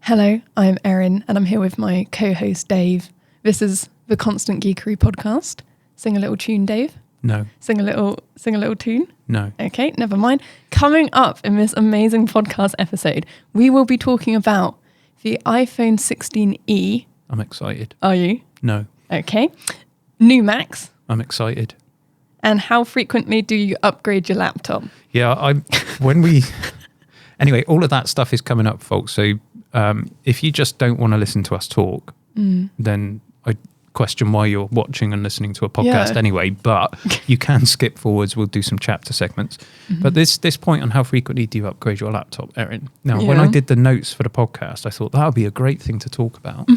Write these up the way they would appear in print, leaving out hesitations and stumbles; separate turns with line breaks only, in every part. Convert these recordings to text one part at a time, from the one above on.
Hello, I'm Erin and I'm here with my co-host Dayv. This is the Constant Geekery podcast. Sing a little tune, Dayv.
No.
Sing a little tune.
No.
Okay, never mind. Coming up in this amazing podcast episode, we will be talking about the iPhone 16e.
I'm excited.
Are you?
No.
Okay. New Macs.
I'm excited.
And how frequently do you upgrade your laptop?
Yeah, anyway, all of that stuff is coming up, folks. So if you just don't want to listen to us talk, then I question why you're watching and listening to a podcast anyway. But you can skip forwards. We'll do some chapter segments. But this point on how frequently do you upgrade your laptop, Erin? Now, when I did the notes for the podcast, I thought that would be a great thing to talk about.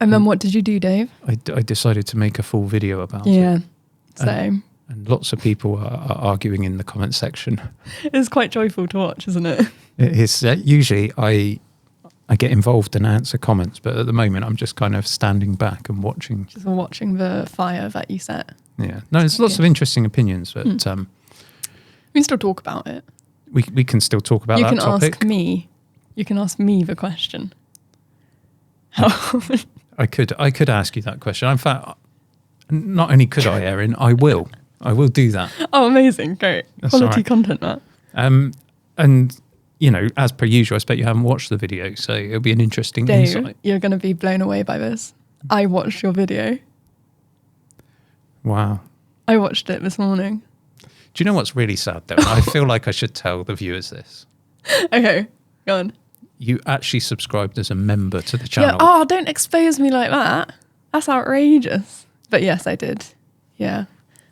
And then what did you do, Dayv?
I decided to make a full video about it.
Yeah, same.
And lots of people are arguing in the comment section.
It's quite joyful to watch, isn't it?
It is. Usually I get involved and answer comments, but at the moment I'm just kind of standing back and watching.
Just watching the fire that you set.
Yeah. No, there's lots of interesting opinions, but
we can still talk about it.
We can still talk about that topic.
You can ask me the question.
I could ask you that question. In fact, not only could I, Erin, I will do that.
Oh, amazing. Great.
That's
Quality
right.
content, that.
And, you know, as per usual, I expect you haven't watched the video, so it'll be an interesting insight.
You're going to be blown away by this. I watched your video.
Wow.
I watched it this morning.
Do you know what's really sad, though? I feel like I should tell the viewers this.
Okay, go on.
You actually subscribed as a member to the channel.
Yeah. Oh, don't expose me like that. That's outrageous. But yes, I did. Yeah.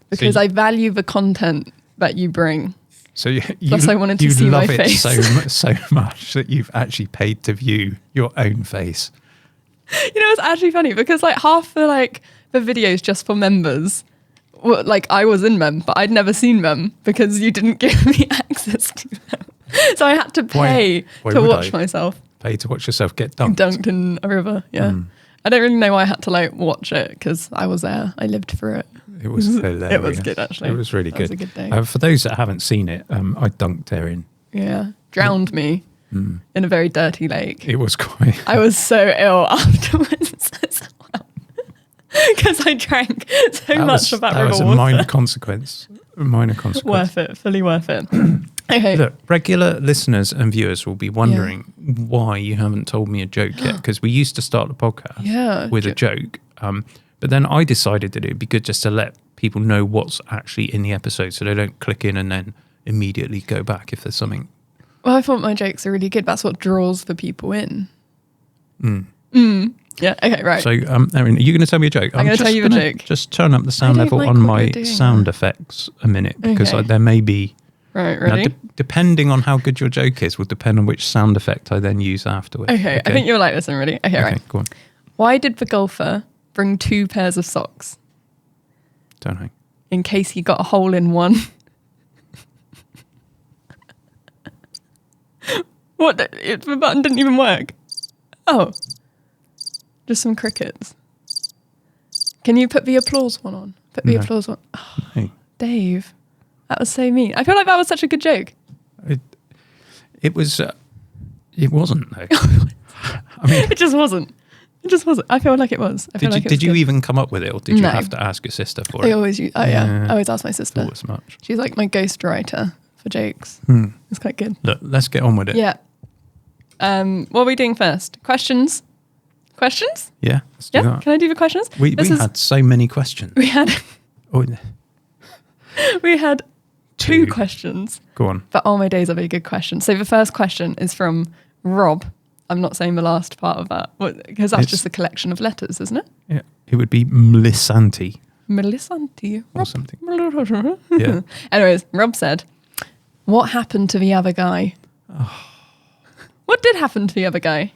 Because I value the content that you bring.
So
Plus I wanted to see my face.
You love it so much that you've actually paid to view your own face.
You know, it's actually funny because like half the videos just for members, like I was in them, but I'd never seen them because you didn't give me access to them. So I had to pay to watch myself.
Pay to watch yourself get dunked.
Dunked in a river, yeah. I don't really know why I had to watch it because I was there. I lived through it.
It was hilarious.
It was good, actually.
It was really good.
It was a good day.
For those that haven't seen it, I dunked Erin.
Yeah, drowned me in a very dirty lake.
It was quite...
I was so ill afterwards as well because I drank so much of that river water.
That was a minor consequence.
Worth it, fully worth it. Okay.
Look, regular listeners and viewers will be wondering why you haven't told me a joke yet, because we used to start the podcast with a joke. But then I decided that it'd be good just to let people know what's actually in the episode so they don't click in and then immediately go back if there's something.
Well, I thought my jokes are really good. That's what draws the people in. Yeah, okay, right.
So, Erin, are you going to tell me a joke?
I'm going to tell you a joke.
Just turn up the sound level on my sound effects a minute, because there may be...
Right, ready?
Now, depending on how good your joke is will depend on which sound effect I then use afterwards.
Okay, I think you'll like this one, ready? Okay, right.
Go on.
Why did the golfer bring 2 pairs of socks?
Don't know.
In case he got a hole in one. What? The button didn't even work. Oh. Just some crickets. Can you put the applause one on? Put the applause one. Oh,
no.
Dayv. That was so mean. I feel like that was such a good joke.
It was. It wasn't though. I mean,
it just wasn't. It just wasn't. I feel like it was.
Did you even come up with it, or did you have to ask your sister for it?
I always ask my sister.
Thought as much.
She's like my ghostwriter for jokes. It's quite good.
Look, let's get on with it.
Yeah. What are we doing first? Questions?
Yeah. Let's do that.
Can I do the questions?
We had so many questions.
We had.
We
had 2 questions.
Go on.
But my days are very good questions. So the first question is from Rob. I'm not saying the last part of that because that's just a collection of letters, isn't it?
Yeah. It would be Melissanti.
Or
something.
Yeah. Anyways, Rob said, "What happened to the other guy?"
Oh.
What did happen to the other guy?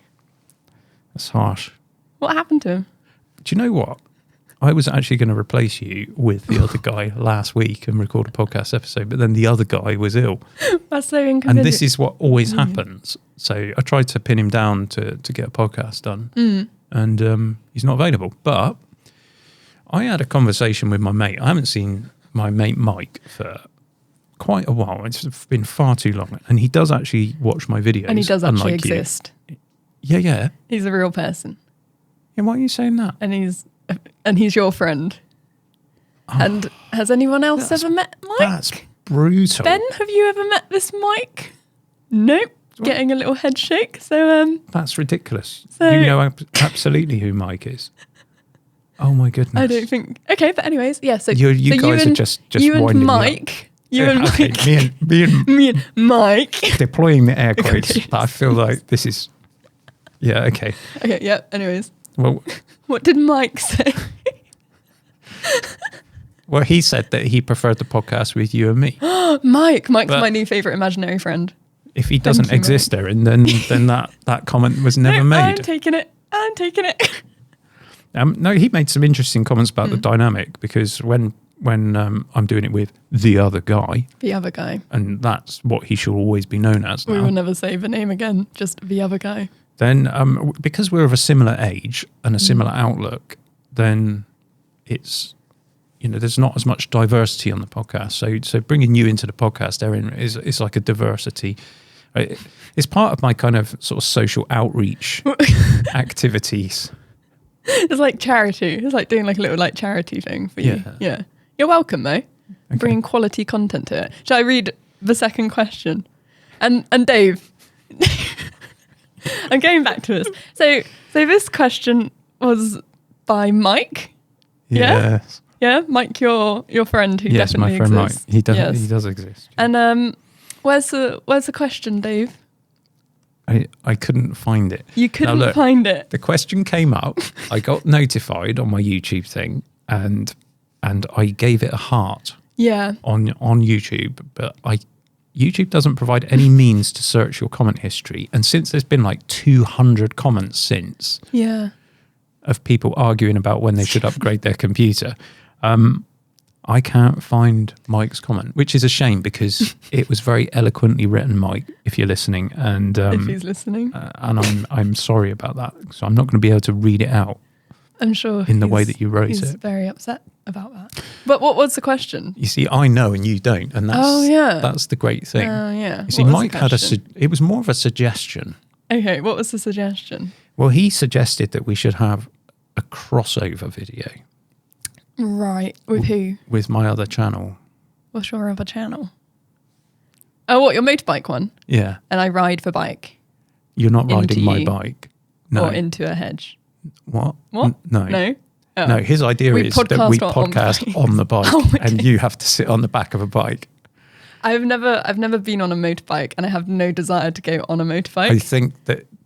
That's harsh.
What happened to him?
Do you know what? I was actually going to replace you with the other guy last week and record a podcast episode, but then the other guy was ill.
That's so inconvenient.
And this is what always happens. So I tried to pin him down to get a podcast done, and he's not available. But I had a conversation with my mate. I haven't seen my mate Mike for quite a while. It's been far too long. And he does actually watch my videos.
And he does actually exist.
Yeah.
He's a real person.
Yeah, why are you saying that?
And he's your friend. Oh, and has anyone else ever met Mike?
That's brutal.
Ben, have you ever met this Mike? Nope. Getting a little head shake. So
that's ridiculous. You know absolutely who Mike is. Oh my goodness.
I don't think. Okay, but anyways, yeah. So
you guys are just
you and
Mike.
And Mike.
Me and
Mike.
Deploying the air quotes. But I feel like this is. Yeah. Okay.
Okay. Yeah. Anyways.
Well.
What did Mike say?
Well, he said that he preferred the podcast with you and me.
Mike's my new favourite imaginary friend.
If he doesn't exist, Erin, then that comment was never made.
I'm taking it.
No, he made some interesting comments about the dynamic, because when I'm doing it with the other guy, and that's what he should always be known as now.
We will never say the name again, just the other guy.
Then because we're of a similar age and a similar outlook, then it's, there's not as much diversity on the podcast. So bringing you into the podcast, Erin, is like a diversity. It's part of my kind of sort of social outreach activities.
It's like charity. It's like doing like a little like charity thing for you. Yeah. You're welcome, though. Okay. Bringing quality content to it. Shall I read the second question? And Dayv, I'm going back to this. So this question was by Mike.
Yes.
Yeah, Mike, your friend who definitely exists. Yes, my friend Mike.
He does exist.
And where's the question, Dayv?
I couldn't find it.
You couldn't find it.
The question came up. I got notified on my YouTube thing, and I gave it a heart.
Yeah.
On YouTube, but YouTube doesn't provide any means to search your comment history, and since there's been like 200 comments since.
Yeah.
Of people arguing about when they should upgrade their computer. I can't find Mike's comment, which is a shame, because it was very eloquently written, Mike, if you're listening. And
if he's listening.
And I'm sorry about that. So I'm not going to be able to read it out.
I'm sure.
In the way that you wrote it.
He's very upset about that. But what was the question?
You see, I know and you don't. And that's the great thing.
Oh, yeah.
You see, Mike had it was more of a suggestion.
Okay, what was the suggestion?
Well, he suggested that we should have a crossover video.
Right. With who?
With my other channel.
What's your other channel? Oh, what, your motorbike one?
Yeah.
And I ride the bike.
You're not riding my bike. No.
Or into a hedge.
What?
What?
No.
Oh.
No, his idea is that we podcast on the bike and you have to sit on the back of a bike.
I've never been on a motorbike, and I have no desire to go on a motorbike.
I think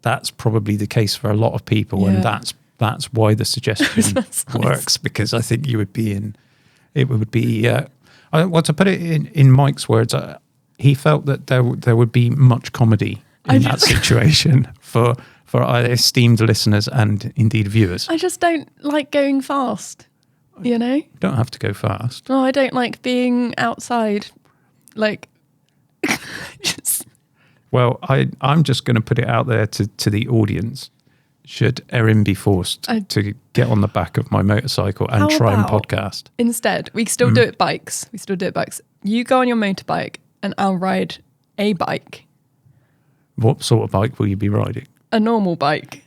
that's probably the case for a lot of people, and that's why the suggestion works, because I think you would be in. It would be. Well, to put it in Mike's words, he felt that there would be much comedy in that situation for our esteemed listeners and indeed viewers.
I just don't like going fast. You know, you
don't have to go fast.
No, I don't like being outside. Like,
well, I'm just going to put it out there to the audience. Should Erin be forced to get on the back of my motorcycle and try and podcast?
Instead, we still do it bikes. You go on your motorbike and I'll ride a bike.
What sort of bike will you be riding?
A normal bike.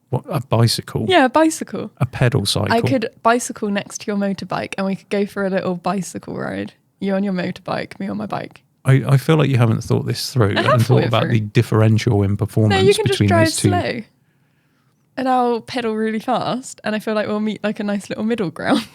What, a bicycle?
Yeah, a bicycle.
A pedal cycle?
I could bicycle next to your motorbike and we could go for a little bicycle ride. You on your motorbike, me on my bike.
I feel like you haven't thought this through and thought about the differential in performance.
No, you can just drive
those two.
Slow. And I'll pedal really fast, and I feel like we'll meet like a nice little middle ground.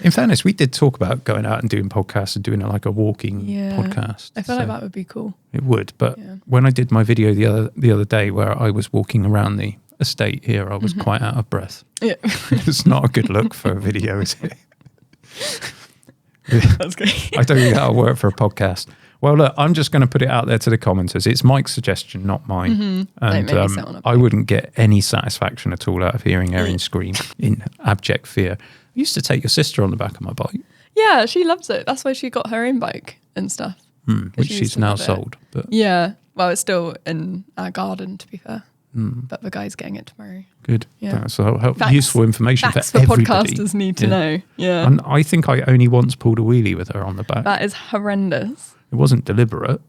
In fairness, we did talk about going out and doing podcasts and doing like a walking podcast.
I feel like that would be cool.
It would, but when I did my video the other day where I was walking around the estate here, I was quite out of breath. Yeah. It's not a good look for a video, is it?
That's great.
I don't think that'll work for a podcast. Well, look, I'm just going to put it out there to the commenters. It's Mike's suggestion, not mine. And I wouldn't get any satisfaction at all out of hearing Erin scream in abject fear. I used to take your sister on the back of my bike.
Yeah, she loves it. That's why she got her own bike and stuff.
Which she's now sold. But
yeah, well, it's still in our garden, to be fair. But the guy's getting it tomorrow.
Good. Yeah. That's useful information for everybody.
Podcasters need to know. Yeah.
And I think I only once pulled a wheelie with her on the back.
That is horrendous.
It wasn't deliberate.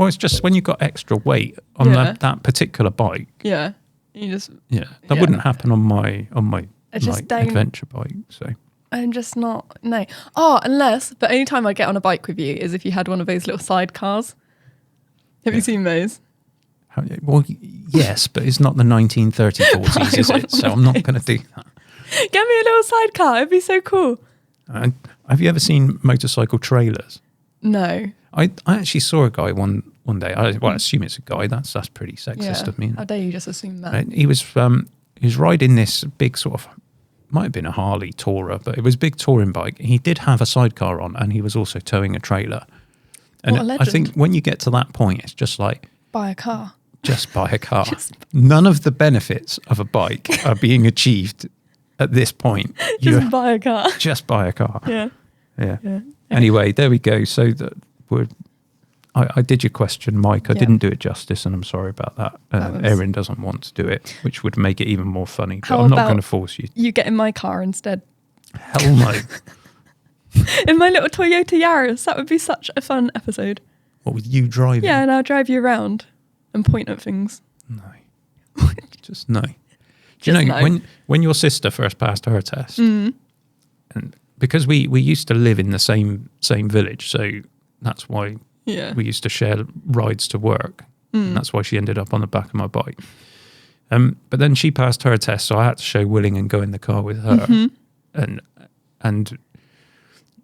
Well, it's just when you've got extra weight on that particular bike.
Yeah. You just...
Yeah. That wouldn't happen on my
just
adventure bike. So
I'm just not... No. Oh, unless... The only time I get on a bike with you is if you had one of those little sidecars. Have you seen those?
Well, yes, but it's not the 1930s, 40s, is it? So I'm not going to do that.
Get me a little sidecar. It'd be so cool.
Have you ever seen motorcycle trailers?
No.
I actually saw a guy one day. I assume it's a guy. That's pretty sexist of me.
How dare you just assume that?
Right? He was riding this big sort of, might have been a Harley Tourer, but it was a big touring bike. He did have a sidecar on, and he was also towing a trailer. And
what a legend.
I think when you get to that point, it's just like,
buy a car.
Just buy a car. None of the benefits of a bike are being achieved at this point.
Just buy a car.
Just buy a car.
Yeah.
Anyway, there we go. So I did your question, Mike. I didn't do it justice, and I'm sorry about that. Erin doesn't want to do it, which would make it even more funny. But I'm not going to force you.
You get in my car instead.
Hell no.
In my little Toyota Yaris. That would be such a fun episode.
What, with you driving?
Yeah, and I'll drive you around and point at things.
No. Just no. Do you know, when your sister first passed her test, and because we used to live in the same village, so that's why we used to share rides to work. And that's why she ended up on the back of my bike. But then she passed her test, so I had to show willing and go in the car with her. And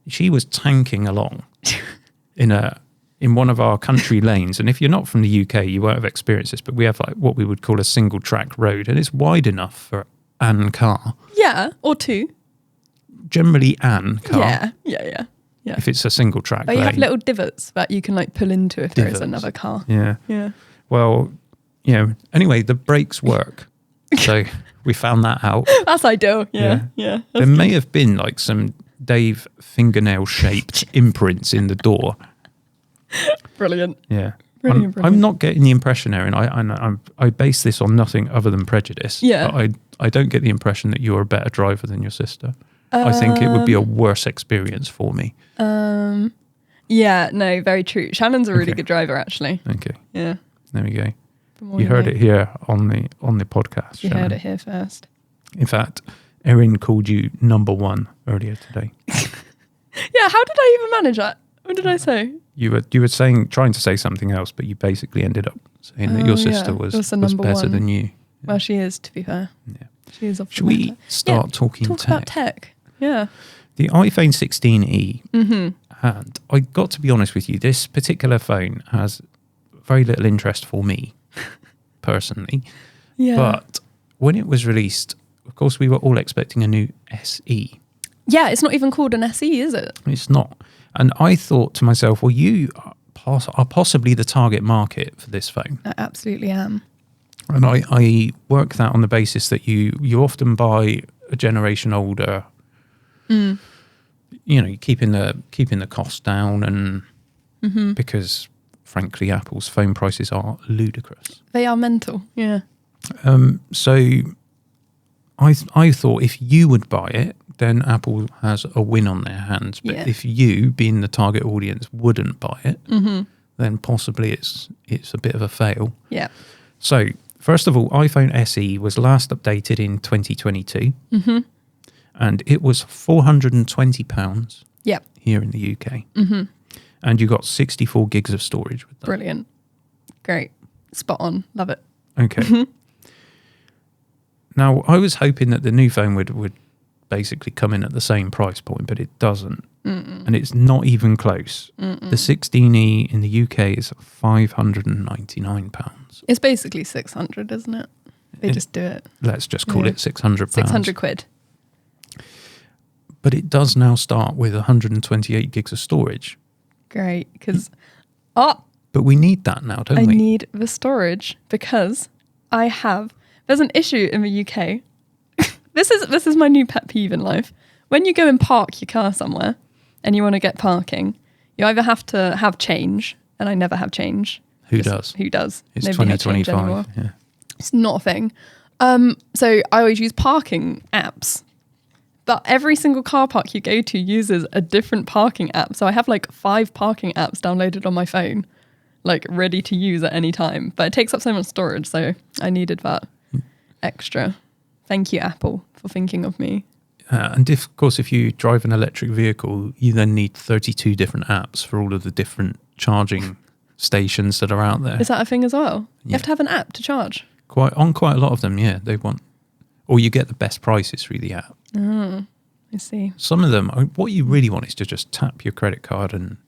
she was tanking along in one of our country lanes. And if you're not from the UK, you won't have experienced this, but we have like what we would call a single track road, and it's wide enough for an car.
Yeah, or two.
Generally an car.
Yeah.
If it's a single track
But
lane.
you have little divots that you can like pull into if there is another car.
Yeah. Well, anyway, the brakes work. So we found that out.
That's ideal. Yeah.
There may have been like some Dayv fingernail shaped imprints in the door.
Brilliant.
Yeah.
Brilliant.
I'm not getting the impression, Erin. I base this on nothing other than prejudice.
Yeah.
But I don't get the impression that you're a better driver than your sister. I think it would be a worse experience for me.
Yeah, no, very true. Shannon's a really good driver, actually.
Okay.
Yeah.
There we go. You heard it here on the podcast.
You heard it here first.
In fact, Erin called you number one earlier today.
Yeah, how did I even manage that? What did I say?
You were trying to say something else, but you basically ended up saying that your sister was better than you.
Well, she is, to be fair.
Yeah.
She is.
Should we start talking
talk
tech?
about tech. Yeah.
The iPhone 16e, and I got to be honest with you, this particular phone has very little interest for me, personally.
Yeah.
But when it was released, of course, we were all expecting a new SE.
Yeah, it's not even called an SE, is it?
It's not. And I thought to myself, well, you are possibly the target market for this phone.
I absolutely am.
And I work that on the basis that you often buy a generation older, keeping the cost down, and because frankly Apple's phone prices are ludicrous.
They are mental. Yeah.
So I thought if you would buy it, then Apple has a win on their hands. But if you, being the target audience, wouldn't buy it, then possibly it's a bit of a fail.
Yeah.
So first of all, iPhone SE was last updated in 2022, and it was £420 here in the UK. And you got 64 gigs of storage with that.
Brilliant. Great. Spot on. Love it.
Okay. Now, I was hoping that the new phone would basically come in at the same price point, but it doesn't. And it's not even close. The 16e in the UK is £599.
It's basically 600, isn't it? They just do it.
Let's just call it £600.
600 quid.
But it does now start with 128 gigs of storage.
Great, because...
But we need that now, don't we?
I need the storage because there's an issue in the UK. This is my new pet peeve in life. When you go and park your car somewhere and you want to get parking, you either have to have change, and I never have change.
Who does? It's
Nobody has change
2025.
anymore.
Yeah.
It's not a thing. So I always use parking apps. But every single car park you go to uses a different parking app. So I have like 5 parking apps downloaded on my phone. like ready to use at any time. But it takes up so much storage, so I needed that extra. Thank you, Apple, for thinking of me.
And of course, if you drive an electric vehicle, you then need 32 different apps for all of the different charging stations that are out there.
Is that a thing as well?
Yeah.
You have to have an app to charge?
Quite a lot of them, yeah. They want, or you get the best prices through the app.
Oh, I see.
Some of them, what you really want is to just tap your credit card and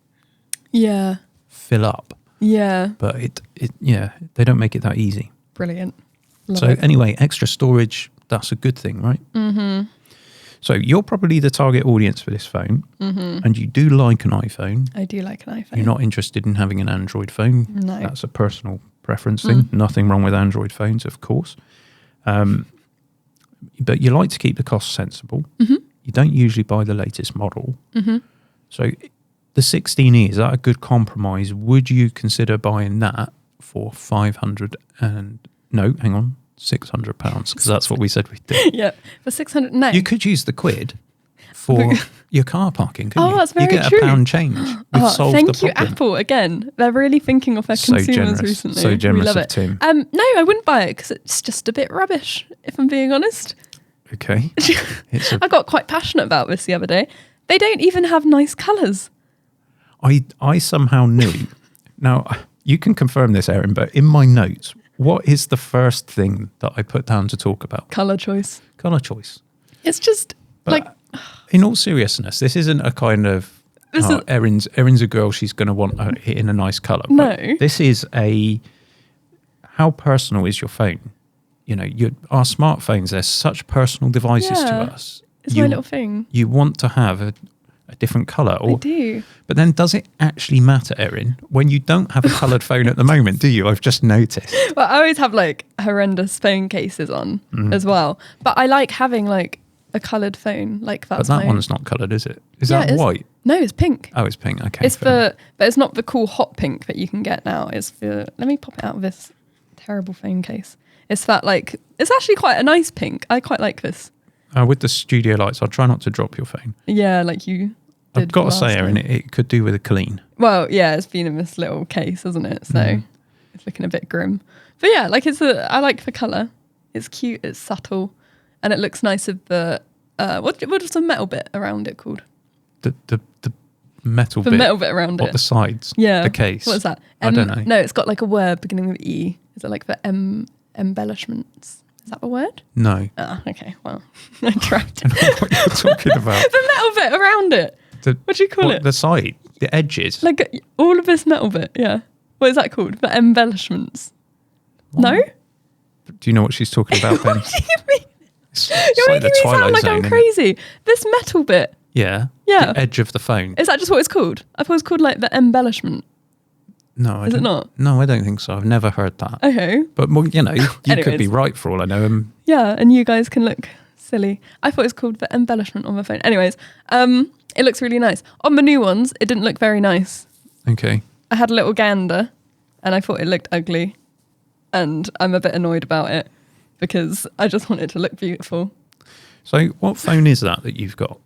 fill up.
Yeah.
But they don't make it that easy.
Brilliant. Love
So
it.
anyway, extra storage, that's a good thing, right? Mm-hmm. So you're probably the target audience for this phone, and you do like an iPhone.
I do like an iPhone.
You're not interested in having an Android phone.
No.
That's a personal preference thing. Nothing wrong with Android phones, of course. But you like to keep the cost sensible. Mm-hmm. You don't usually buy the latest model. Mm-hmm. So the 16E, is that a good compromise? Would you consider buying that for £600? Because that's what we said we did.
Yeah, for 600. No.
You could use the quid for your car parking, couldn't you?
That's very
You get
true.
a £1 change. We've solved the
Thank you,
problem.
Apple. Again, they're really thinking of their
So
consumers
generous.
recently.
So generous
we love
of
it.
Tim.
No, I wouldn't buy it because it's just a bit rubbish, if I'm being honest.
Okay.
I got quite passionate about this the other day. They don't even have nice colours.
I somehow knew. Now, you can confirm this, Erin, but in my notes, what is the first thing that I put down to talk about?
Colour choice.
Colour choice.
It's just
But in all seriousness, this isn't a kind of Erin's a girl, she's going to want it in a nice colour.
No.
This is how personal is your phone? You know, our smartphones, they're such personal devices to us.
It's my little thing.
You want to have a different colour.
I do.
But then does it actually matter, Erin, when you don't have a coloured phone at the moment, do you? I've just noticed.
Well, I always have like horrendous phone cases on as well. But I like having like a coloured phone. Like that's
But that one's not coloured, is it? Is
Yeah,
that
it is.
white?
No, it's pink.
Oh, it's pink. Okay.
It's but it's not the cool hot pink that you can get now. It's let me pop it out of this terrible phone case. It's that like, it's actually quite a nice pink. I quite like this.
with the studio lights, I'll try not to drop your phone.
Yeah, like you did.
I've got to say,
last
Erin,
time.
it could do with a clean.
Well, yeah, it's been in this little case, hasn't it? So it's looking a bit grim. But yeah, like I like the colour. It's cute, it's subtle, and it looks nice with the, what is the metal bit around it called?
The metal
The
bit.
metal bit around
What,
it.
the sides?
Yeah.
The case?
What is that?
I don't know.
No, it's got like a word beginning with E. Is it like the embellishments? Is that the word?
No.
Ah, okay. Well, I tried.
I don't know what you're talking about.
The metal bit around it. What do you call it?
The side, the edges.
Like all of this metal bit. Yeah. What is that called? The embellishments.
What?
No?
Do you know what she's talking about, Ben?
What do you mean?
It's
You're
like
making me sound like I'm
isn't it?
crazy. This metal bit.
Yeah.
Yeah.
The edge of the phone.
Is that just what it's called? I thought it was called like the embellishment.
No,
Is it not?
No, I don't think so. I've never heard that.
Okay.
But well, you know, you could
Anyways.
be right for all I know.
Yeah, and you guys can look silly. I thought it was called the embellishment on my phone. Anyways, it looks really nice. On the new ones, it didn't look very nice.
Okay.
I had a little gander and I thought it looked ugly. And I'm a bit annoyed about it because I just want it to look beautiful.
So what phone is that you've got?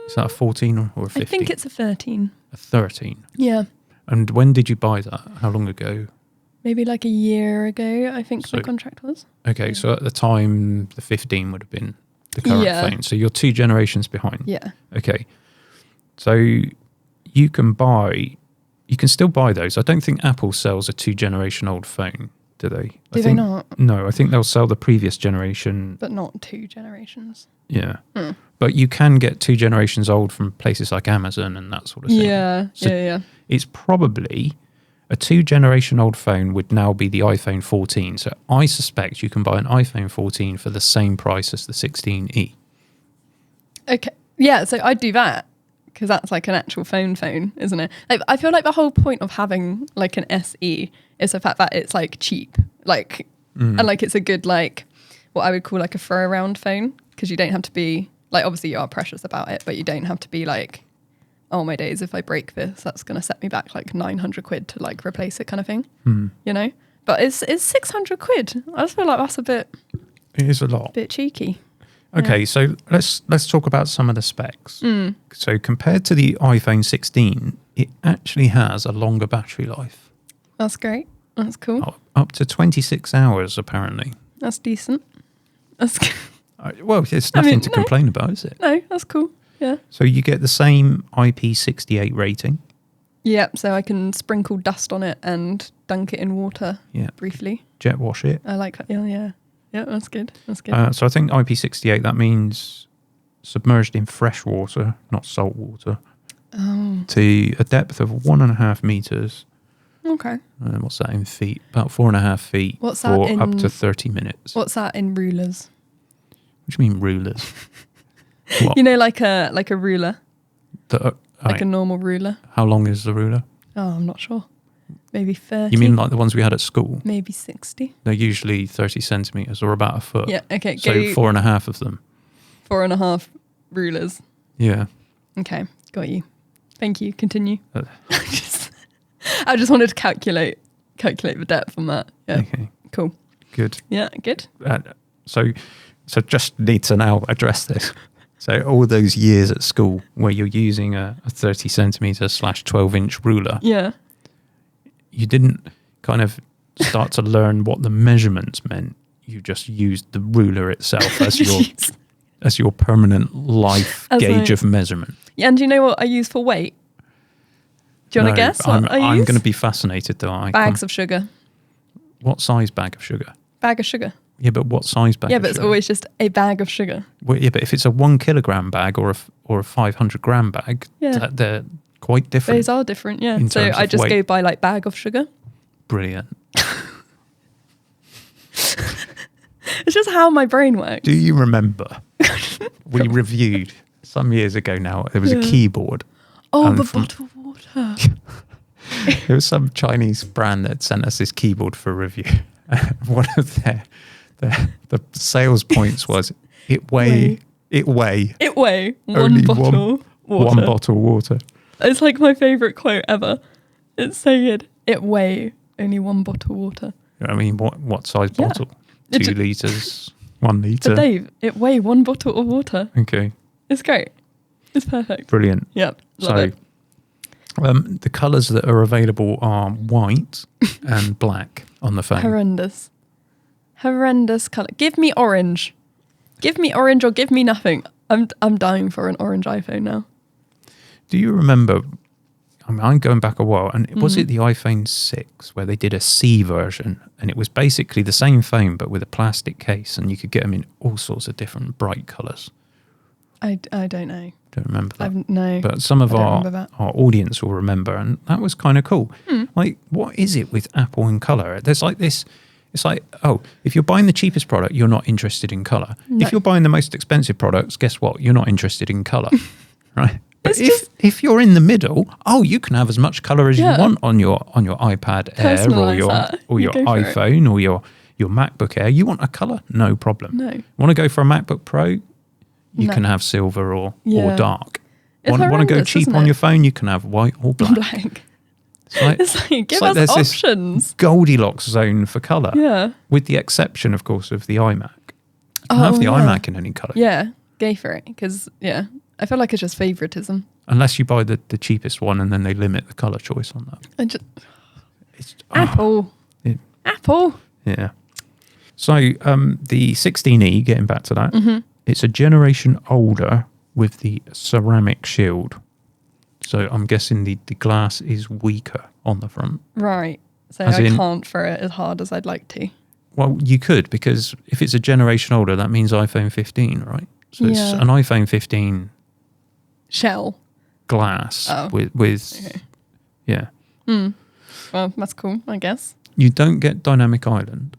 Is that a 14 or a 15?
I think it's a 13.
A 13.
Yeah.
And when did you buy that? How long ago?
Maybe like a year ago, I think
So-
my contract was.
Okay, so at the time, the 15 would have been the current phone. So you're 2 generations behind.
Yeah.
Okay. So you can still buy those. I don't think Apple sells a 2-generation old phone, do they?
Do they not?
No, I think they'll sell the previous generation.
But not 2 generations.
Yeah. But you can get 2 generations old from places like Amazon and that sort of thing.
Yeah,
So
yeah.
it's probably a 2-generation old phone would now be the iPhone 14. So I suspect you can buy an iPhone 14 for the same price as the 16E.
Okay. Yeah, so I'd do that because that's like an actual phone, isn't it? Like, I feel like the whole point of having like an SE is the fact that it's like cheap, like, and like it's a good like what I would call like a throw around phone because you don't have to be like, obviously you are precious about it, but you don't have to be like, oh my days, if I break this, that's going to set me back like 900 quid to like replace it kind of thing, you know? But it's 600 quid. I just feel like that's a bit
It is a lot.
cheeky.
Okay, so let's talk about some of the specs. So compared to the iPhone 16, it actually has a longer battery life.
That's great. That's cool.
Up to 26 hours, apparently.
That's decent. That's
Well, it's nothing to complain about, is it?
No, that's cool. Yeah.
So you get the same IP68 rating.
Yep, so I can sprinkle dust on it and dunk it in water briefly.
Jet wash it.
I like that. Yeah. Yeah, that's good. That's good.
So I think IP68, that means submerged in fresh water, not salt water, to a depth of 1.5 meters.
Okay.
What's that in feet? About 4.5 feet
What's
for
that in,
up to 30 minutes.
What's that in rulers?
What do you mean rulers? What?
You know, like a ruler,
Like
a normal ruler.
How long is the ruler?
Oh, I'm not sure. Maybe 30.
You mean like the ones we had at school?
Maybe 60.
They're usually 30 centimeters or about a foot.
Yeah, okay.
So 4.5 of them.
4.5 rulers.
Yeah.
Okay, got you. Thank you. Continue. I just wanted to calculate the depth on that. Yeah. Okay. Cool.
Good.
Yeah, good.
So just need to now address this. So all those years at school where you're using a 30 centimeter / 12 inch ruler.
Yeah.
You didn't kind of start to learn what the measurements meant. You just used the ruler itself as your permanent life gauge of measurement.
Yeah, and do you know what I use for weight? Do you want to guess what I use?
I'm going to be fascinated though.
Bags of sugar.
What size bag of sugar?
Bag of sugar.
Yeah, but what size bag?
Yeah, but it's always just a bag of sugar.
Well, yeah, but if it's a 1 kilogram bag or a 500 gram bag, they're quite different.
Those are different, yeah. So I just go by like bag of sugar.
Brilliant.
It's just how my brain works.
Do you remember we reviewed some years ago now, there was a keyboard.
Oh, the bottled water.
There was some Chinese brand that sent us this keyboard for review. One of the sales points was it weigh
one bottle
water.
It's like my favourite quote ever. It's so good. It weigh only 1 bottle water.
I mean, what size bottle? 2 litres, 1 litre.
But Dave, it weigh 1 bottle of water.
Okay.
It's great. It's perfect.
Brilliant.
Yep. Love it.
The colours that are available are white and black on the phone.
Horrendous colour. Give me orange. Give me orange or give me nothing. I'm dying for an orange iPhone now.
Do you remember, I'm going back a while, and was it the iPhone 6 where they did a C version, and it was basically the same phone but with a plastic case, and you could get them in all sorts of different bright colours?
I don't know.
Don't remember that.
No.
But some of our audience will remember, and that was kind of cool. Like, what is it with Apple and colour? There's like this, it's like, oh, if you're buying the cheapest product, you're not interested in colour. No. If you're buying the most expensive products, guess what? You're not interested in colour, right? But if you're in the middle, you can have as much colour as you want on your iPad Air or your iPhone or your MacBook Air. You want a colour? No problem.
No.
Want to go for a MacBook Pro? You can have silver or dark. Want to go cheap on your phone? You can have white or black.
It's like give us options.
Goldilocks zone for colour.
Yeah.
With the exception, of course, of the iMac. You can have the iMac in any colour.
Yeah, go for it. Because, I feel like it's just favouritism.
Unless you buy the cheapest one and then they limit the colour choice on that.
Apple. Apple.
Yeah. So the 16E, getting back to that, it's a generation older with the ceramic shield. So I'm guessing the glass is weaker on the front.
Right. So I can't throw it as hard as I'd like to.
Well, you could, because if it's a generation older, that means iPhone 15, right? So it's an iPhone 15
shell
glass with yeah.
Well, that's cool, I guess.
You don't get dynamic island.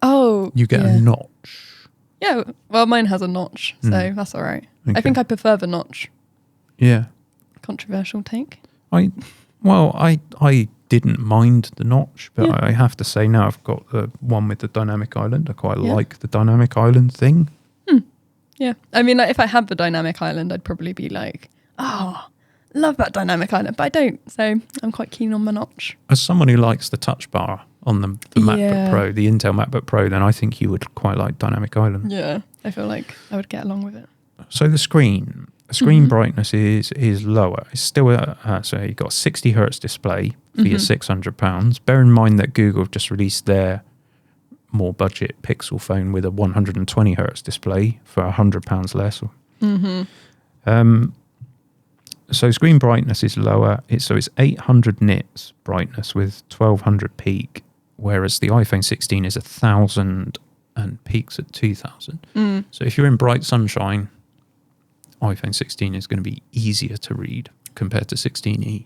Oh,
you get a notch.
Yeah, well, mine has a notch, so that's all right. Okay. I think I prefer the notch.
Yeah.
Controversial take.
I didn't mind the notch, but I have to say now I've got the one with the dynamic island. I quite like the dynamic island thing.
Yeah. I mean, like, if I had the dynamic island, I'd probably be like, love that dynamic island, but I don't. So I'm quite keen on the notch.
As someone who likes the touch bar on the MacBook Pro, the Intel MacBook Pro, then I think you would quite like dynamic island.
Yeah. I feel like I would get along with it.
So the screen brightness is lower. It's still so you've got a 60 hertz display for your £600. Bear in mind that Google have just released their more budget Pixel phone with a 120 hertz display for £100 less. So screen brightness is lower. It's 800 nits brightness with 1200 peak, whereas the iPhone 16 is 1000 and peaks at 2000. So if you're in bright sunshine, iPhone 16 is going to be easier to read compared to 16e.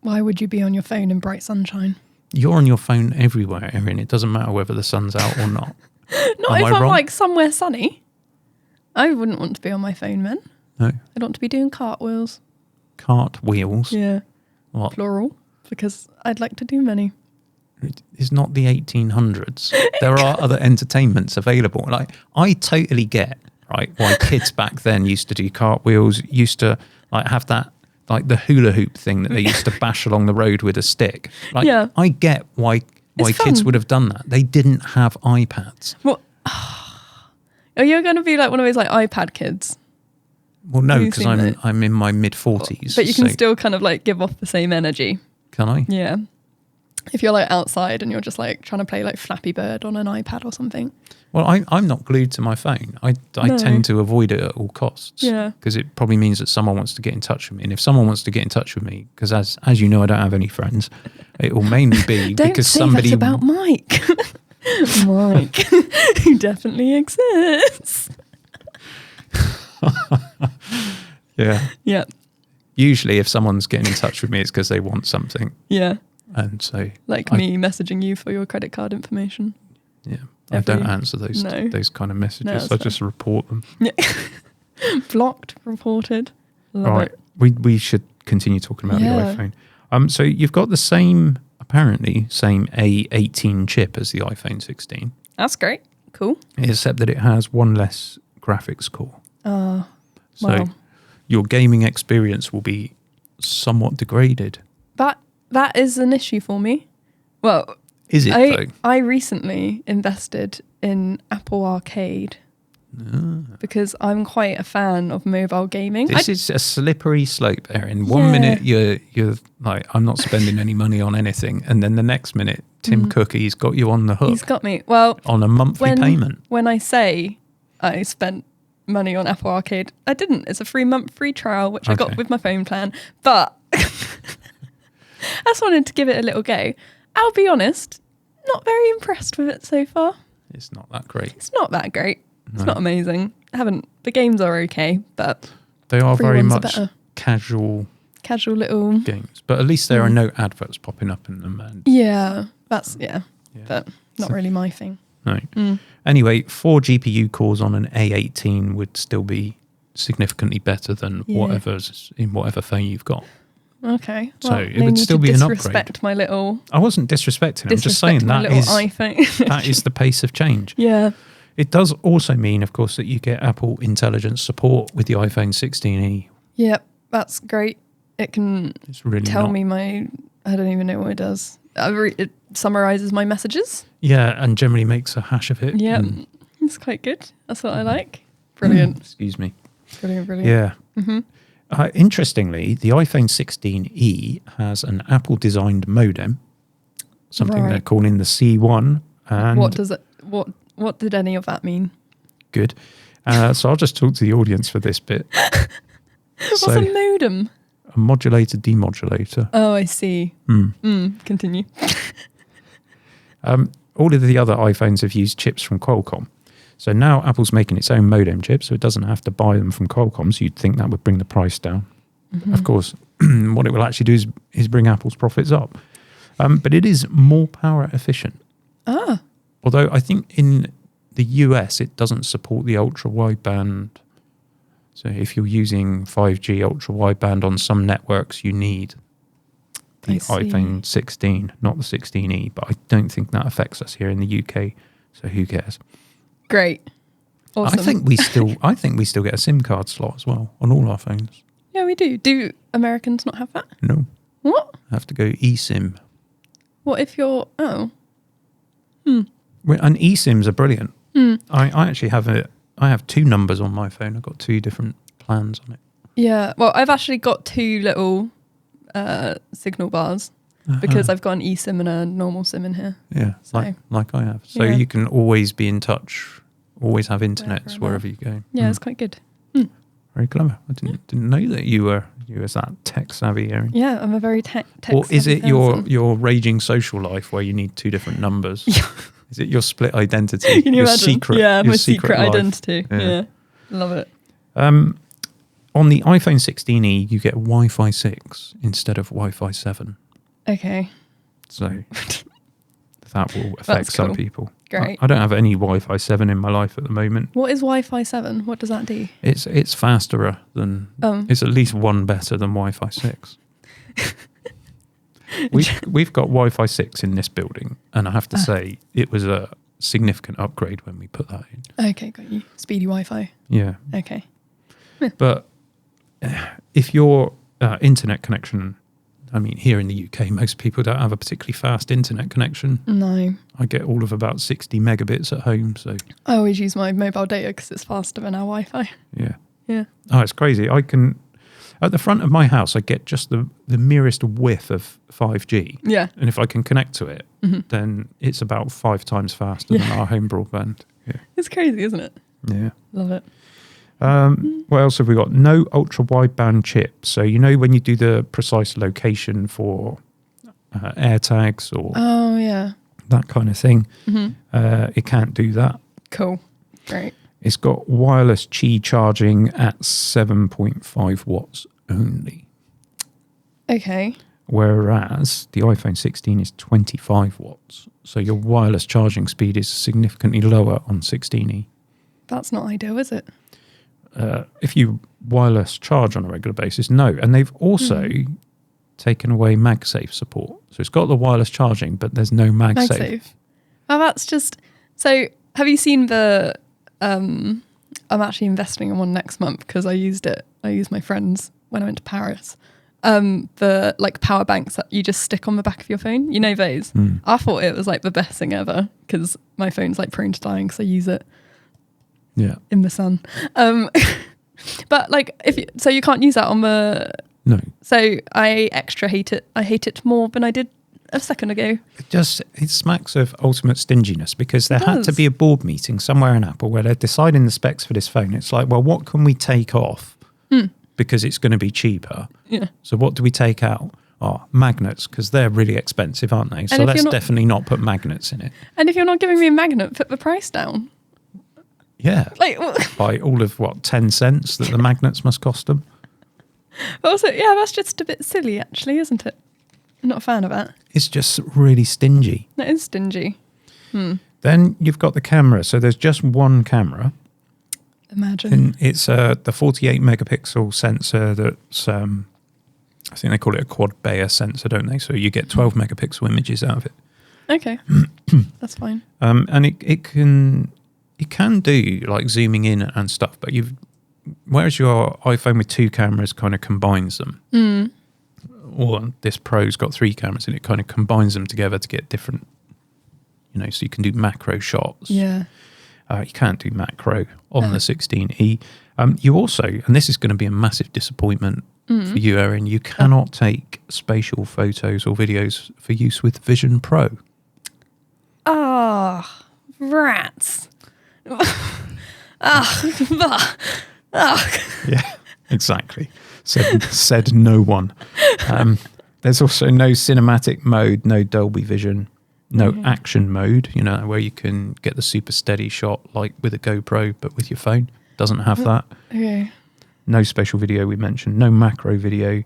Why would you be on your phone in bright sunshine?
You're on your phone everywhere, Erin. It doesn't matter whether the sun's out or not.
Not if I'm like somewhere sunny. I wouldn't want to be on my phone then.
No.
I'd want to be doing cartwheels.
Cartwheels?
Yeah.
What?
Plural. Because I'd like to do many.
It's not the 1800s. There are other entertainments available. Like, I totally get, right, why kids back then used to do cartwheels, used to like have that, like the hula hoop thing that they used to bash along the road with a stick. Like,
yeah.
I get why kids would have done that. They didn't have iPads.
What? Are you going to be like one of those like iPad kids?
Well, no, because I'm in my mid-40s.
But you can still kind of like give off the same energy.
Can I?
Yeah. If you're like outside and you're just like trying to play like Flappy Bird on an iPad or something.
Well, I'm not glued to my phone. I tend to avoid it at all costs.
Yeah. Because
it probably means that someone wants to get in touch with me. And if someone wants to get in touch with me, because as you know, I don't have any friends, it will mainly be because somebody...
Don't say that about Mike. Mike, who definitely exists.
Yeah.
Yeah.
Usually if someone's getting in touch with me, it's because they want something.
Yeah.
And so...
Like me messaging you for your credit card information.
Yeah. I don't answer those kind of messages. I just report them.
Yeah. Blocked, reported. Love it.
We should continue talking about the iPhone. So you've got the same A18 chip as the iPhone 16.
That's great. Cool.
Except that it has one less graphics core.
So
your gaming experience will be somewhat degraded.
That is an issue for me. Well,
is it though?
I recently invested in Apple Arcade because I'm quite a fan of mobile gaming.
This is a slippery slope, Erin. One minute you're like, I'm not spending any money on anything, and then the next minute Tim Cookie's got you on the hook.
He's got me. Well,
on a monthly payment.
When I say I spent money on Apple Arcade, I didn't. It's a 3-month free trial, which I got with my phone plan. But I just wanted to give it a little go. I'll be honest, not very impressed with it so far.
It's not that great.
It's not that great. It's not amazing. The games are okay, but
they are very much casual
little
games. But at least there are no adverts popping up in them. And
but not really my thing.
No. Anyway, 4 GPU cores on an A18 would still be significantly better than whatever's in whatever phone you've got.
Okay.
So it would still be an upgrade.
Disrespect my little...
I wasn't disrespecting. I'm just saying that is the pace of change.
Yeah.
It does also mean, of course, that you get Apple Intelligence support with the iPhone 16e.
Yep, that's great. It can tell me I don't even know what it does. It summarizes my messages.
Yeah, and generally makes a hash of it.
Yeah, it's quite good. That's what I like. Brilliant.
Excuse me.
Brilliant.
Yeah. Interestingly, the iPhone 16e has an Apple-designed modem, something they're calling the C1. And
what did any of that mean?
Good. So I'll just talk to the audience for this bit.
What's a modem?
A modulator demodulator.
Oh, I see. Continue.
All of the other iPhones have used chips from Qualcomm. So now Apple's making its own modem chip, so it doesn't have to buy them from Qualcomm. So you'd think that would bring the price down. Of course, what it will actually do is bring Apple's profits up. But it is more power efficient. Although I think in the US, it doesn't support the ultra-wideband. So if you're using 5G ultra-wideband on some networks, you need the iPhone 16, not the 16e. But I don't think that affects us here in the UK. So who cares?
Great. Awesome.
I think we still get a SIM card slot as well on all our phones.
Yeah, we do. Do Americans not have that?
No.
What?
I have to go eSIM.
What if you're... Oh.
And eSIMs are brilliant. I actually have I have 2 numbers on my phone. I've got 2 different plans on it.
Yeah. Well, I've actually got 2 little signal bars because I've got an eSIM and a normal SIM in here.
Yeah,
So,
like I have. So
yeah.
you can always be in touch, always have internet wherever you go.
Yeah, it's quite good.
Very clever. I didn't know that you were that tech savvy, Erin.
Yeah, I'm a very tech
Or is it
person.
your raging social life where you need 2 different numbers?
Yeah.
Is it your split identity?
Can you
your
imagine?
secret?
Yeah,
your
my secret
life?
identity. Yeah. Love it.
On the iPhone 16e, you get Wi-Fi 6 instead of Wi-Fi 7.
Okay.
So that will affect some people.
Great.
I don't have any Wi-Fi 7 in my life at the moment.
What is Wi-Fi 7? What does that do?
It's faster than it's at least 1 better than Wi-Fi 6. We've got Wi-Fi 6 in this building, and I have to say it was a significant upgrade when we put that in.
Okay, got you. Speedy Wi-Fi.
Yeah.
Okay.
But if your internet connection, I mean, here in the UK, most people don't have a particularly fast internet connection.
No.
I get all of about 60 megabits at home, so...
I always use my mobile data because it's faster than our Wi-Fi.
Yeah.
Yeah.
Oh, it's crazy. I can... At the front of my house, I get just the merest whiff of 5G.
Yeah.
And if I can connect to it, then it's about 5 times faster than our home broadband. Yeah.
It's crazy, isn't it?
Yeah.
Love it.
What else have we got? No ultra wideband chip. So you know when you do the precise location for air tags or
Oh, yeah.
that kind of thing, it can't do that.
Cool. Great.
It's got wireless Qi charging at 7.5 watts only.
Okay.
Whereas the iPhone 16 is 25 watts. So your wireless charging speed is significantly lower on 16e.
That's not ideal, is it?
If you wireless charge on a regular basis, no. And they've also taken away MagSafe support. So it's got the wireless charging, but there's no MagSafe.
Oh, that's just... So have you seen the... I'm actually investing in one next month because I used it. I used my friends when I went to Paris. The like power banks that you just stick on the back of your phone. You know those? I thought it was like the best thing ever because my phone's like prone to dying because I use it in the sun. But like so you can't use that on the...
No.
So I extra hate it. I hate it more than I did a second ago.
It smacks of ultimate stinginess because there had to
does.
be a board meeting somewhere in Apple where they're deciding the specs for this phone. It's like, well, what can we take off because it's going to be cheaper?
Yeah.
So what do we take out? Oh, magnets, because they're really expensive, aren't they? So let's definitely not put magnets in it.
And if you're not giving me a magnet, put the price down.
Yeah.
Like
By all of 10 cents that the magnets must cost them.
also, yeah, that's just a bit silly, actually, isn't it? I'm not a fan of that.
It's just really stingy.
That is stingy.
Then you've got the camera. So there's just one camera.
Imagine.
And it's the 48 megapixel sensor that's, I think they call it a quad Bayer sensor, don't they? So you get 12 megapixel images out of it.
Okay. That's fine.
And it can do like zooming in and stuff, but whereas your iPhone with 2 cameras kind of combines them. Or this Pro's got 3 cameras and it kind of combines them together to get different, so you can do macro shots.
Yeah.
You can't do macro on the 16e. You also, and this is going to be a massive disappointment for you, Erin, you cannot take spatial photos or videos for use with Vision Pro.
Ah, rats.
Yeah, exactly. Said no one. There's also no cinematic mode, no Dolby Vision, no action mode, where you can get the super steady shot like with a GoPro, but with your phone. Doesn't have that.
Okay.
No spatial video we mentioned, no macro video.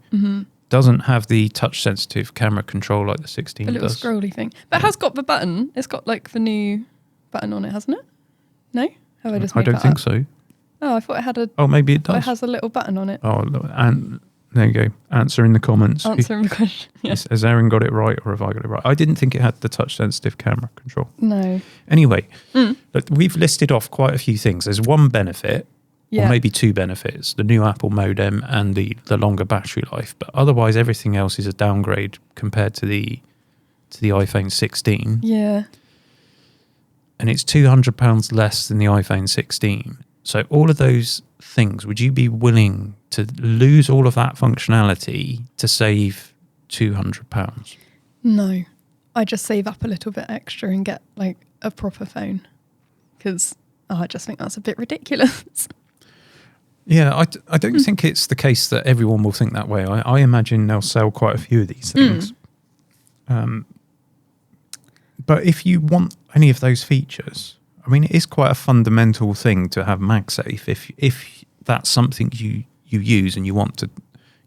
Doesn't have the touch sensitive camera control like the 16
A little
does.
scrolly thing. But it has got the button. It's got like the new button on it, hasn't it? No? Have I just
I
made
don't
that
think
up?
so.
Oh, I thought it had a...
Oh, maybe it
Oh,
does.
it has a little button on it.
Oh, and there you go. Answer in the comments.
Answering the question. Yeah.
Has Erin got it right or have I got it right? I didn't think it had the touch sensitive camera control.
No.
Anyway, look, we've listed off quite a few things. There's one benefit,
Yeah.
or maybe 2 benefits, the new Apple modem and the longer battery life. But otherwise, everything else is a downgrade compared to the iPhone 16.
Yeah.
And it's £200 less than the iPhone 16. So all of those things, would you be willing to lose all of that functionality to save £200?
No, I just save up a little bit extra and get like a proper phone because I just think that's a bit ridiculous.
Yeah, I don't think it's the case that everyone will think that way. I imagine they'll sell quite a few of these things. But if you want any of those features, I mean, it is quite a fundamental thing to have MagSafe. If that's something you use and you want to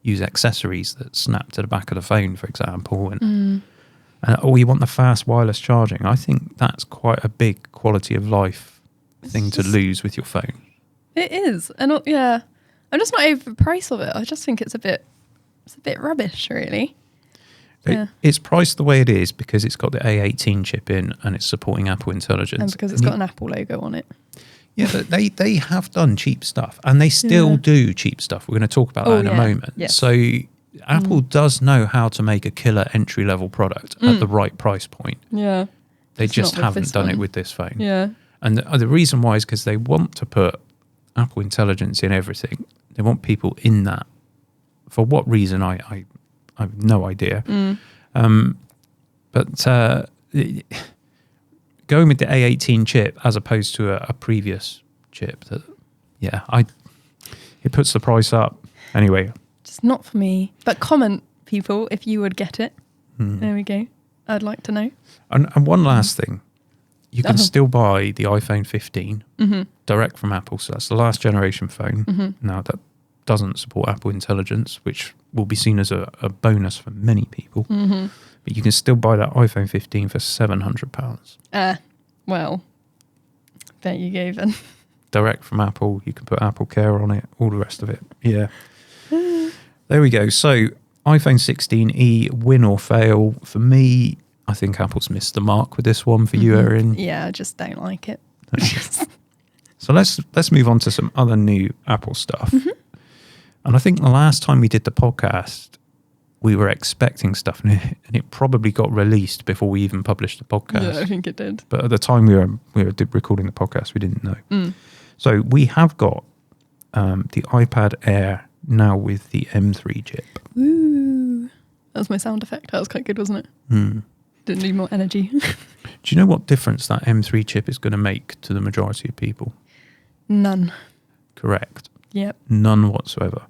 use accessories that snap to the back of the phone, for example, or you want the fast wireless charging, I think that's quite a big quality of life thing to lose with your phone.
It is, and I'm just not over the price of it. I just think it's a bit rubbish, really.
It's priced the way it is because it's got the A18 chip in and it's supporting Apple Intelligence.
And because it's got an Apple logo on it.
Yeah, but they have done cheap stuff and they still do cheap stuff. We're going to talk about that in a moment. Yes. So Apple does know how to make a killer entry-level product at the right price point.
Yeah.
They just haven't done it with this phone.
Yeah.
And the reason why is because they want to put Apple Intelligence in everything. They want people in that. For what reason, I have no idea. But going with the A18 chip as opposed to a previous chip, it puts the price up. Anyway.
Just not for me. But comment, people, if you would get it. There we go. I'd like to know.
And one last thing. You can still buy the iPhone 15 direct from Apple. So that's the last generation phone. Now, that doesn't support Apple Intelligence, which will be seen as a bonus for many people. But you can still buy that iPhone 15 for £700.
Well, there you go then.
Direct from Apple. You can put Apple Care on it, all the rest of it. Yeah. There we go. So iPhone 16e, win or fail. For me, I think Apple's missed the mark with this one. For you, Erin?
Yeah, I just don't like it.
So let's move on to some other new Apple stuff. And I think the last time we did the podcast, we were expecting stuff, and it probably got released before we even published the podcast.
Yeah, I think it did.
But at the time we were recording the podcast, we didn't know. So we have got the iPad Air now with the M3 chip.
Ooh, that was my sound effect. That was quite good, wasn't it? Didn't need more energy.
Do you know what difference that M3 chip is going to make to the majority of people?
None.
Correct.
Yep.
None whatsoever.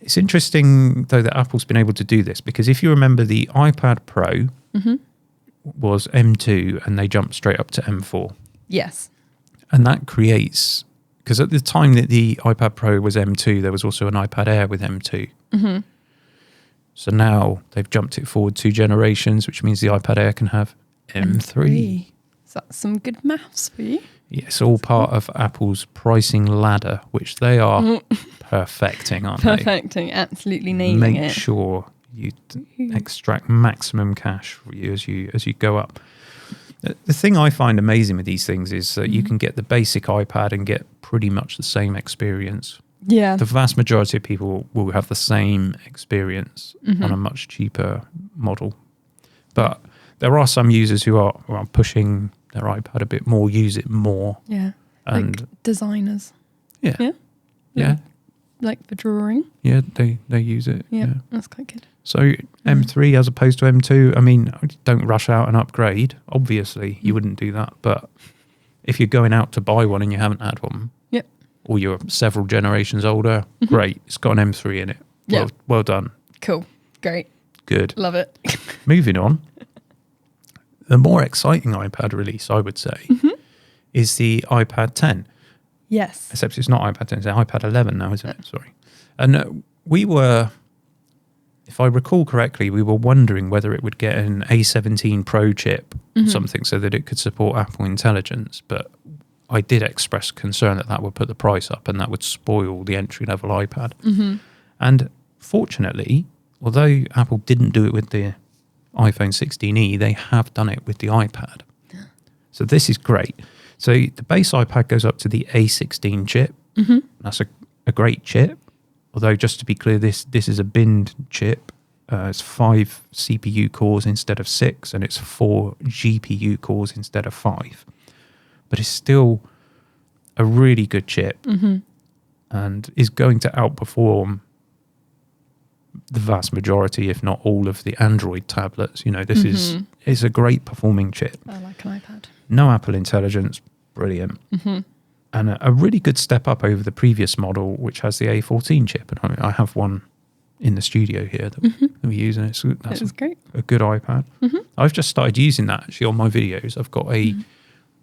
It's interesting, though, that Apple's been able to do this, because if you remember, the iPad Pro was M2 and they jumped straight up to M4.
Yes.
And that creates, because at the time that the iPad Pro was M2, there was also an iPad Air with M2. So now they've jumped it forward 2 generations, which means the iPad Air can have M3.
So that's some good maths for you.
Yeah, it's all part of Apple's pricing ladder, which they are perfecting, aren't they?
Perfecting, absolutely nailing it.
Make sure you extract maximum cash for you as you go up. The thing I find amazing with these things is that you can get the basic iPad and get pretty much the same experience.
Yeah.
The vast majority of people will have the same experience on a much cheaper model. But there are some users who are pushing their iPad a bit more, use it more.
Yeah.
And
like designers.
Yeah.
Like for drawing.
Yeah, they use it.
Yeah, that's quite good.
So M3 as opposed to M2, I mean, don't rush out and upgrade. Obviously, you wouldn't do that. But if you're going out to buy one and you haven't had one, or you're several generations older, great. It's got an M3 in it. Well done.
Cool. Great.
Good.
Love it.
Moving on. The more exciting iPad release, I would say, is the iPad 10.
Yes.
Except it's not iPad 10, it's iPad 11 now, isn't it? Sorry. And we were, if I recall correctly, we were wondering whether it would get an A17 Pro chip or something so that it could support Apple Intelligence. But I did express concern that would put the price up and that would spoil the entry-level iPad. And fortunately, although Apple didn't do it with the iPhone 16e, they have done it with the iPad. So this is great. So the base iPad goes up to the A16 chip. That's a great chip. Although, just to be clear, this is a binned chip. It's 5 CPU cores instead of 6, and it's 4 GPU cores instead of 5. But it's still a really good chip and is going to outperform the vast majority, if not all, of the Android tablets. You know, this is a great performing chip.
I like an iPad.
No Apple Intelligence, brilliant. And a really good step up over the previous model, which has the A14 chip. And I have one in the studio here that we use, and that's
great.
a good iPad. I've just started using that actually on my videos. I've got a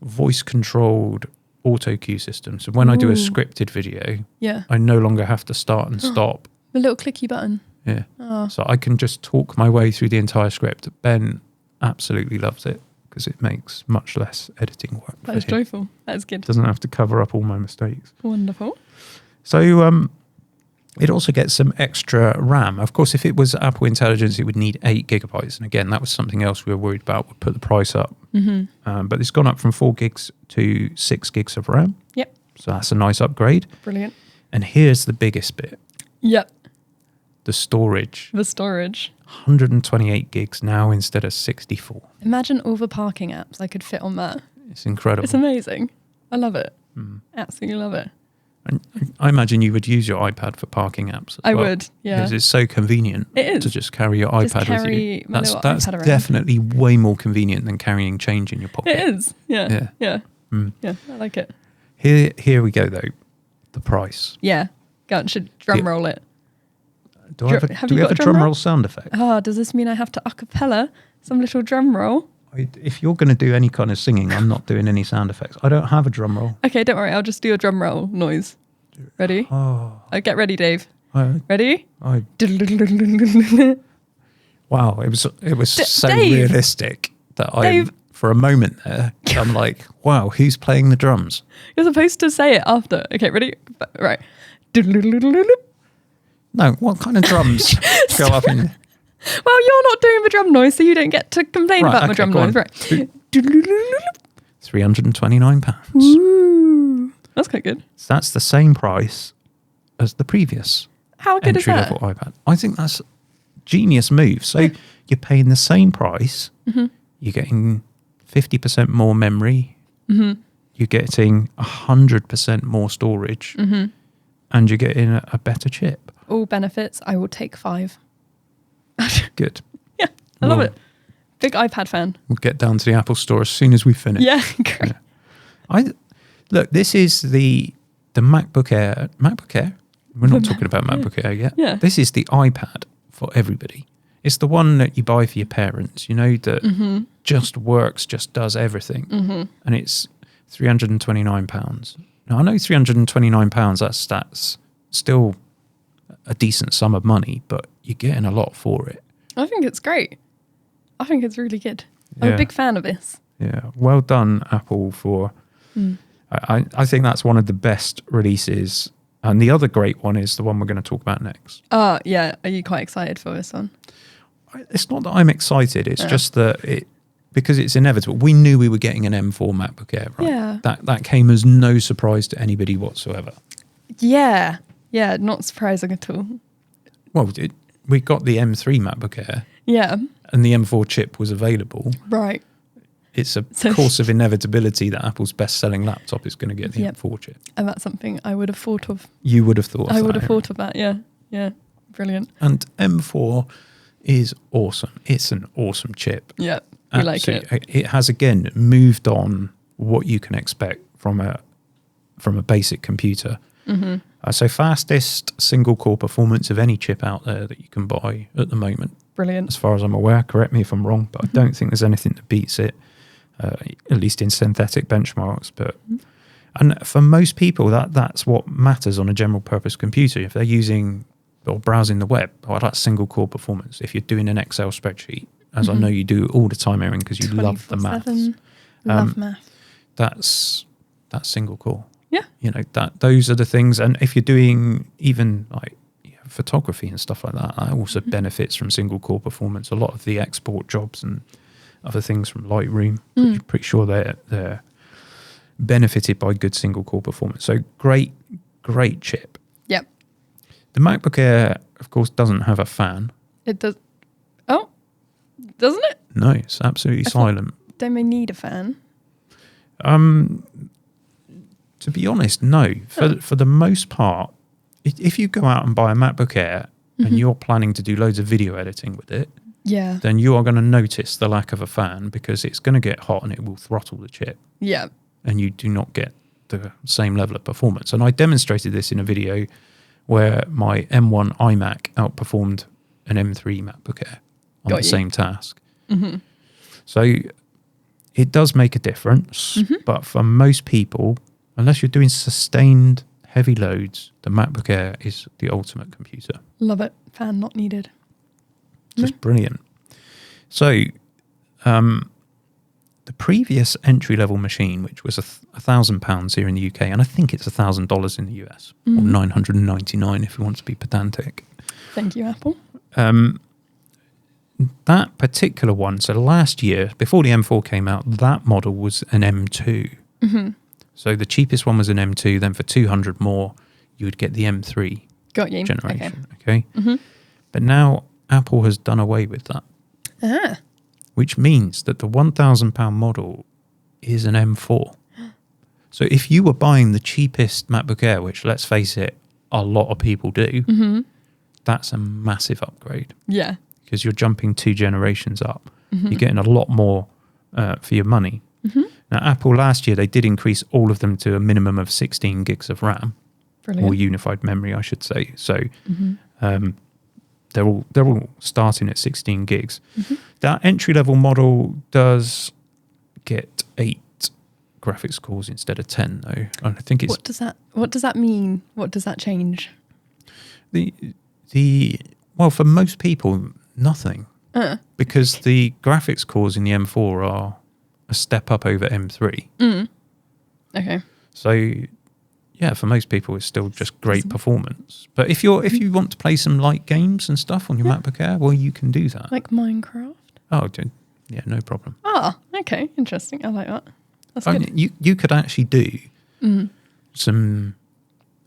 voice controlled auto cue system. So when I do a scripted video, I no longer have to start and stop.
The little clicky button.
Yeah. Oh. So I can just talk my way through the entire script. Ben absolutely loves it because it makes much less editing work.
That is joyful. That is good.
Doesn't have to cover up all my mistakes.
Wonderful.
So it also gets some extra RAM. Of course, if it was Apple Intelligence, it would need 8 gigabytes. And again, that was something else we were worried about would put the price up. But it's gone up from 4 gigs to 6 gigs of RAM.
Yep.
So that's a nice upgrade.
Brilliant.
And here's the biggest bit.
Yep.
The storage.
The storage.
128 gigs now instead of 64.
Imagine all the parking apps I could fit on that.
It's incredible.
It's amazing. I love it. Absolutely love it.
And I imagine you would use your iPad for parking apps as
I
well,
would, yeah.
because it's so convenient to just carry your iPad with you. That's
iPad
definitely way more convenient than carrying change in your pocket.
It is. Yeah. Yeah. I like it.
Here we go though. The price.
Yeah. Go on, should drum roll it.
Do we have a drum roll sound effect?
Oh, does this mean I have to a cappella some little drum roll?
If you're going to do any kind of singing, I'm not doing any sound effects. I don't have a drum roll.
Okay, don't worry. I'll just do a drum roll noise. Ready?
Oh.
Get ready, Dave. Ready?
Wow, it was so
Dave.
Realistic that for a moment there, I'm like, wow, who's playing the drums?
You're supposed to say it after. Okay, ready? Right.
No, what kind of drums go up in?
Well, you're not doing the drum noise, so you don't get to complain about my drum noise. Right.
£329.
Ooh, that's quite good.
So that's the same price as the previous
How good is that?
entry-level iPad. I think that's a genius move. So you're paying the same price. You're getting 50% more memory. You're getting 100% more storage. And you're getting a better chip.
All benefits. I will take 5.
Good.
Yeah, I love it. Big iPad fan.
We'll get down to the Apple Store as soon as we finish.
Yeah, great.
Yeah. Look, this is the MacBook Air. MacBook Air? We're not talking about MacBook Air yet.
Yeah.
This is the iPad for everybody. It's the one that you buy for your parents, you know, that just works, just does everything. And it's £329. Now, I know £329, that's still a decent sum of money, but you're getting a lot for it.
I think it's great. I think it's really good. I'm a big fan of this.
Yeah, well done, Apple, for... I think that's one of the best releases. And the other great one is the one we're going to talk about next.
Oh, yeah. Are you quite excited for this one?
It's not that I'm excited. It's just that because it's inevitable. We knew we were getting an M4 MacBook Air, right?
Yeah.
That came as no surprise to anybody whatsoever.
Yeah. Yeah, not surprising at all.
Well, we got the M3 MacBook Air.
Yeah.
And the M4 chip was available.
Right.
It's a course of inevitability that Apple's best-selling laptop is going to get the M4 chip.
And that's something I would have thought of.
You would have thought of that.
I would have thought of that, yeah. Yeah. Brilliant.
And M4 is awesome. It's an awesome chip.
Yeah. We like it.
It has, again, moved on what you can expect from a basic computer. So fastest single-core performance of any chip out there that you can buy at the moment.
Brilliant.
As far as I'm aware, correct me if I'm wrong, but I don't think there's anything that beats it, at least in synthetic benchmarks. And for most people, that's what matters on a general-purpose computer. If they're using or browsing the web, that's single-core performance. If you're doing an Excel spreadsheet, as I know you do all the time, Erin, because you love the maths.
Love math.
That's single-core.
Yeah.
You know, those are the things. And if you're doing even like photography and stuff like that also benefits from single core performance. A lot of the export jobs and other things from Lightroom, pretty sure they're benefited by good single core performance. So great chip.
Yep.
The MacBook Air, of course, doesn't have a fan.
It does. Oh, doesn't it?
No, it's absolutely silent.
Don't they need a fan?
To be honest, no. For the most part, if you go out and buy a MacBook Air and you're planning to do loads of video editing with it, then you are going to notice the lack of a fan because it's going to get hot and it will throttle the chip.
Yeah.
And you do not get the same level of performance. And I demonstrated this in a video where my M1 iMac outperformed an M3 MacBook Air on the same task. Mm-hmm. So it does make a difference, but for most people, unless you're doing sustained heavy loads, the MacBook Air is the ultimate computer.
Love it. Fan not needed.
Just brilliant. So the previous entry-level machine, which was £1,000 here in the UK, and I think it's $1,000 in the US, or $999 if you want to be pedantic.
Thank you, Apple.
That particular one, so last year, before the M4 came out, that model was an M2. Mm-hmm. So the cheapest one was an M2, then for 200 more, you would get the M3 generation. Okay. Mm-hmm. But now Apple has done away with that. Which means that the £1,000 model is an M4. So if you were buying the cheapest MacBook Air, which let's face it, a lot of people do, that's a massive upgrade.
Yeah.
Because you're jumping 2 generations up. You're getting a lot more for your money. Now, Apple last year, they did increase all of them to a minimum of 16 gigs of RAM. Brilliant. Or unified memory, I should say. So they're all starting at 16 gigs. That entry-level model does get 8 graphics cores instead of 10, though. I think it's...
What does that mean? What does that change?
Well, for most people, nothing. Because the graphics cores in the M4 are a step up over M3.
Okay.
So, yeah, for most people, it's still just great performance. But if you want to play some light games and stuff on your MacBook Air, well, you can do that.
Like Minecraft?
Oh, yeah, no problem.
Ah, okay. Interesting. I like that. That's good.
You could actually do some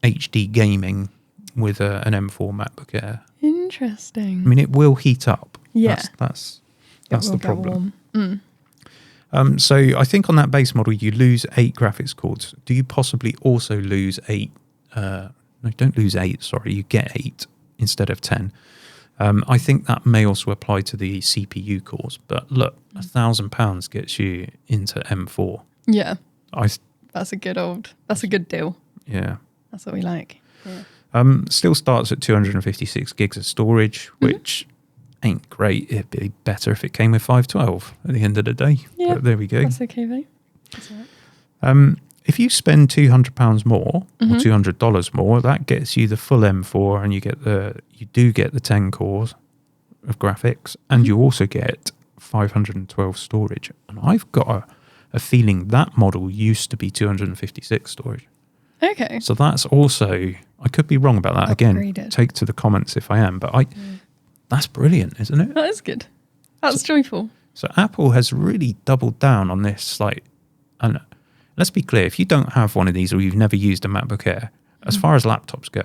HD gaming with an M4 MacBook Air.
Interesting.
I mean, it will heat up.
Yeah.
That's the problem.
Warm.
So I think on that base model, you lose 8 graphics cards. Do you possibly also lose 8? No, don't lose 8. Sorry, you get 8 instead of 10. I think that may also apply to the CPU cores. But look, £1,000 gets you into M4.
Yeah. That's a good deal.
Yeah.
That's what we like. Yeah.
Still starts at 256 gigs of storage, which ain't great. It'd be better if it came with 512 at the end of the day.
Yeah,
but there we go.
That's okay, though. That's all right.
If you spend £200 more or $200 more, that gets you the full M4, and you do get the 10 cores of graphics, and you also get 512 storage. And I've got a feeling that model used to be 256 storage.
Okay.
So that's also, I could be wrong about that.
Upgraded.
Again, take to the comments if I am, but that's brilliant, isn't it?
That is good. That's joyful.
So Apple has really doubled down on this. And let's be clear, if you don't have one of these or you've never used a MacBook Air, as far as laptops go,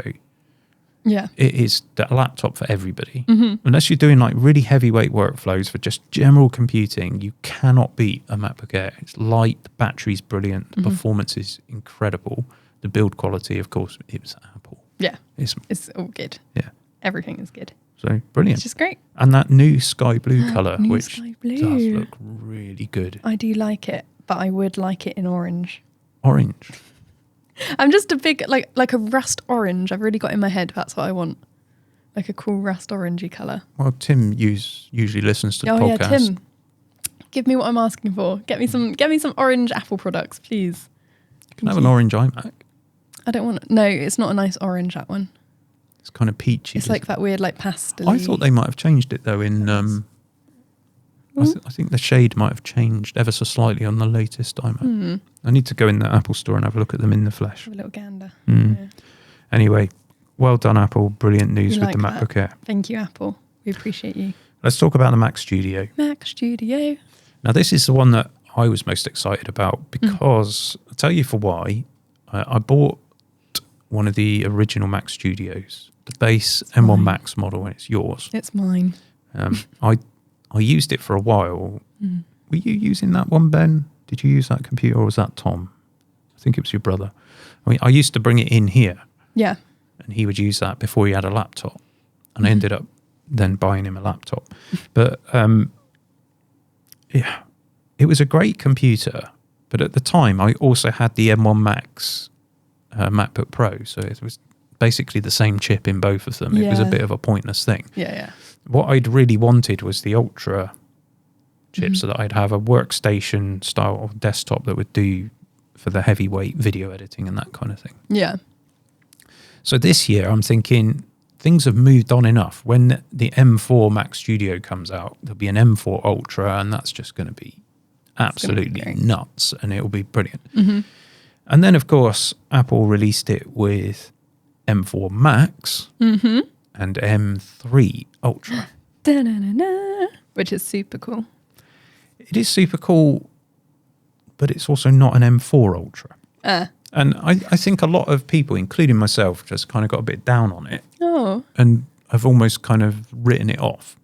yeah,
it is the laptop for everybody. Unless you're doing like really heavyweight workflows for just general computing, you cannot beat a MacBook Air. It's light, the battery's brilliant, the performance is incredible. The build quality, of course, it was Apple.
Yeah, it's all good.
Yeah.
Everything is good.
So brilliant.
It's just great.
And that new sky blue colour, which
sky blue.
does look really good.
I do like it, but I would like it in orange.
Orange?
I'm just a big, like a rust orange. I've really got in my head that's what I want. Like a cool rust orangey colour.
Well, Tim usually listens to the podcast.
Yeah, Tim. Give me what I'm asking for. Get me some orange Apple products, please.
You can have an orange iMac.
I don't want it. No, it's not a nice orange, that one.
It's kind of peachy.
It's like that weird, like pastel.
I thought they might have changed it though. I think the shade might have changed ever so slightly on the latest iMac. I need to go in the Apple store and have a look at them in the flesh.
Have a little gander.
Yeah. Anyway, well done, Apple. Brilliant news with the MacBook Air.
Thank you, Apple. We appreciate you.
Let's talk about the Mac Studio.
Mac Studio.
Now, this is the one that I was most excited about because I'll tell you for why. I bought one of the original Mac Studios, the base M1 Max model, and it's yours.
It's mine.
I used it for a while. Were you using that one, Ben? Did you use that computer or was that Tom? I think it was your brother. I mean, I used to bring it in here.
Yeah.
And he would use that before he had a laptop. And I ended up then buying him a laptop. But yeah, it was a great computer. But at the time, I also had the M1 Max MacBook Pro. So it was basically the same chip in both of them. It was a bit of a pointless thing.
Yeah.
What I'd really wanted was the Ultra chip so that I'd have a workstation style desktop that would do for the heavyweight video editing and that kind of thing.
Yeah.
So this year, I'm thinking things have moved on enough. When the M4 Mac Studio comes out, there'll be an M4 Ultra, and that's just going to be absolutely nuts, and it'll be brilliant. And then, of course, Apple released it with M4 Max and M3 Ultra.
Which is super cool.
It is super cool, but it's also not an M4 Ultra. And I think a lot of people, including myself, just kind of got a bit down on it.
Oh.
And have almost kind of written it off.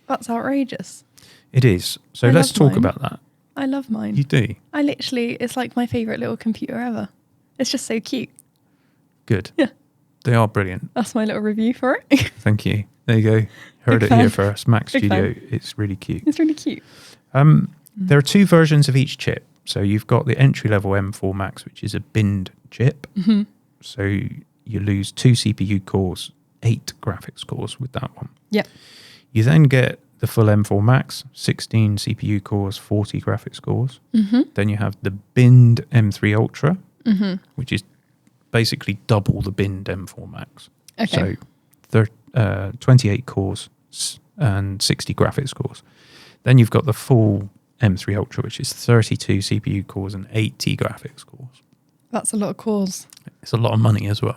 That's outrageous.
It is. So let's talk about that.
I love mine.
You do?
It's like my favourite little computer ever. It's just so cute.
Good.
Yeah.
They are brilliant.
That's my little review for it.
Thank you. There you go. Heard it here first. Mac Studio. It's really cute.
It's really cute.
There are two versions of each chip. So you've got the entry-level M4 Max, which is a binned chip. So you lose 2 CPU cores, 8 graphics cores with that one.
Yep.
You then get the full M4 Max, 16 CPU cores, 40 graphics cores. Then you have the binned M3 Ultra, which is basically double the binned M4 Max.
Okay.
So 28 cores and 60 graphics cores. Then you've got the full M3 Ultra, which is 32 CPU cores and 80 graphics cores. That's
a lot of cores.
It's a lot of money as well.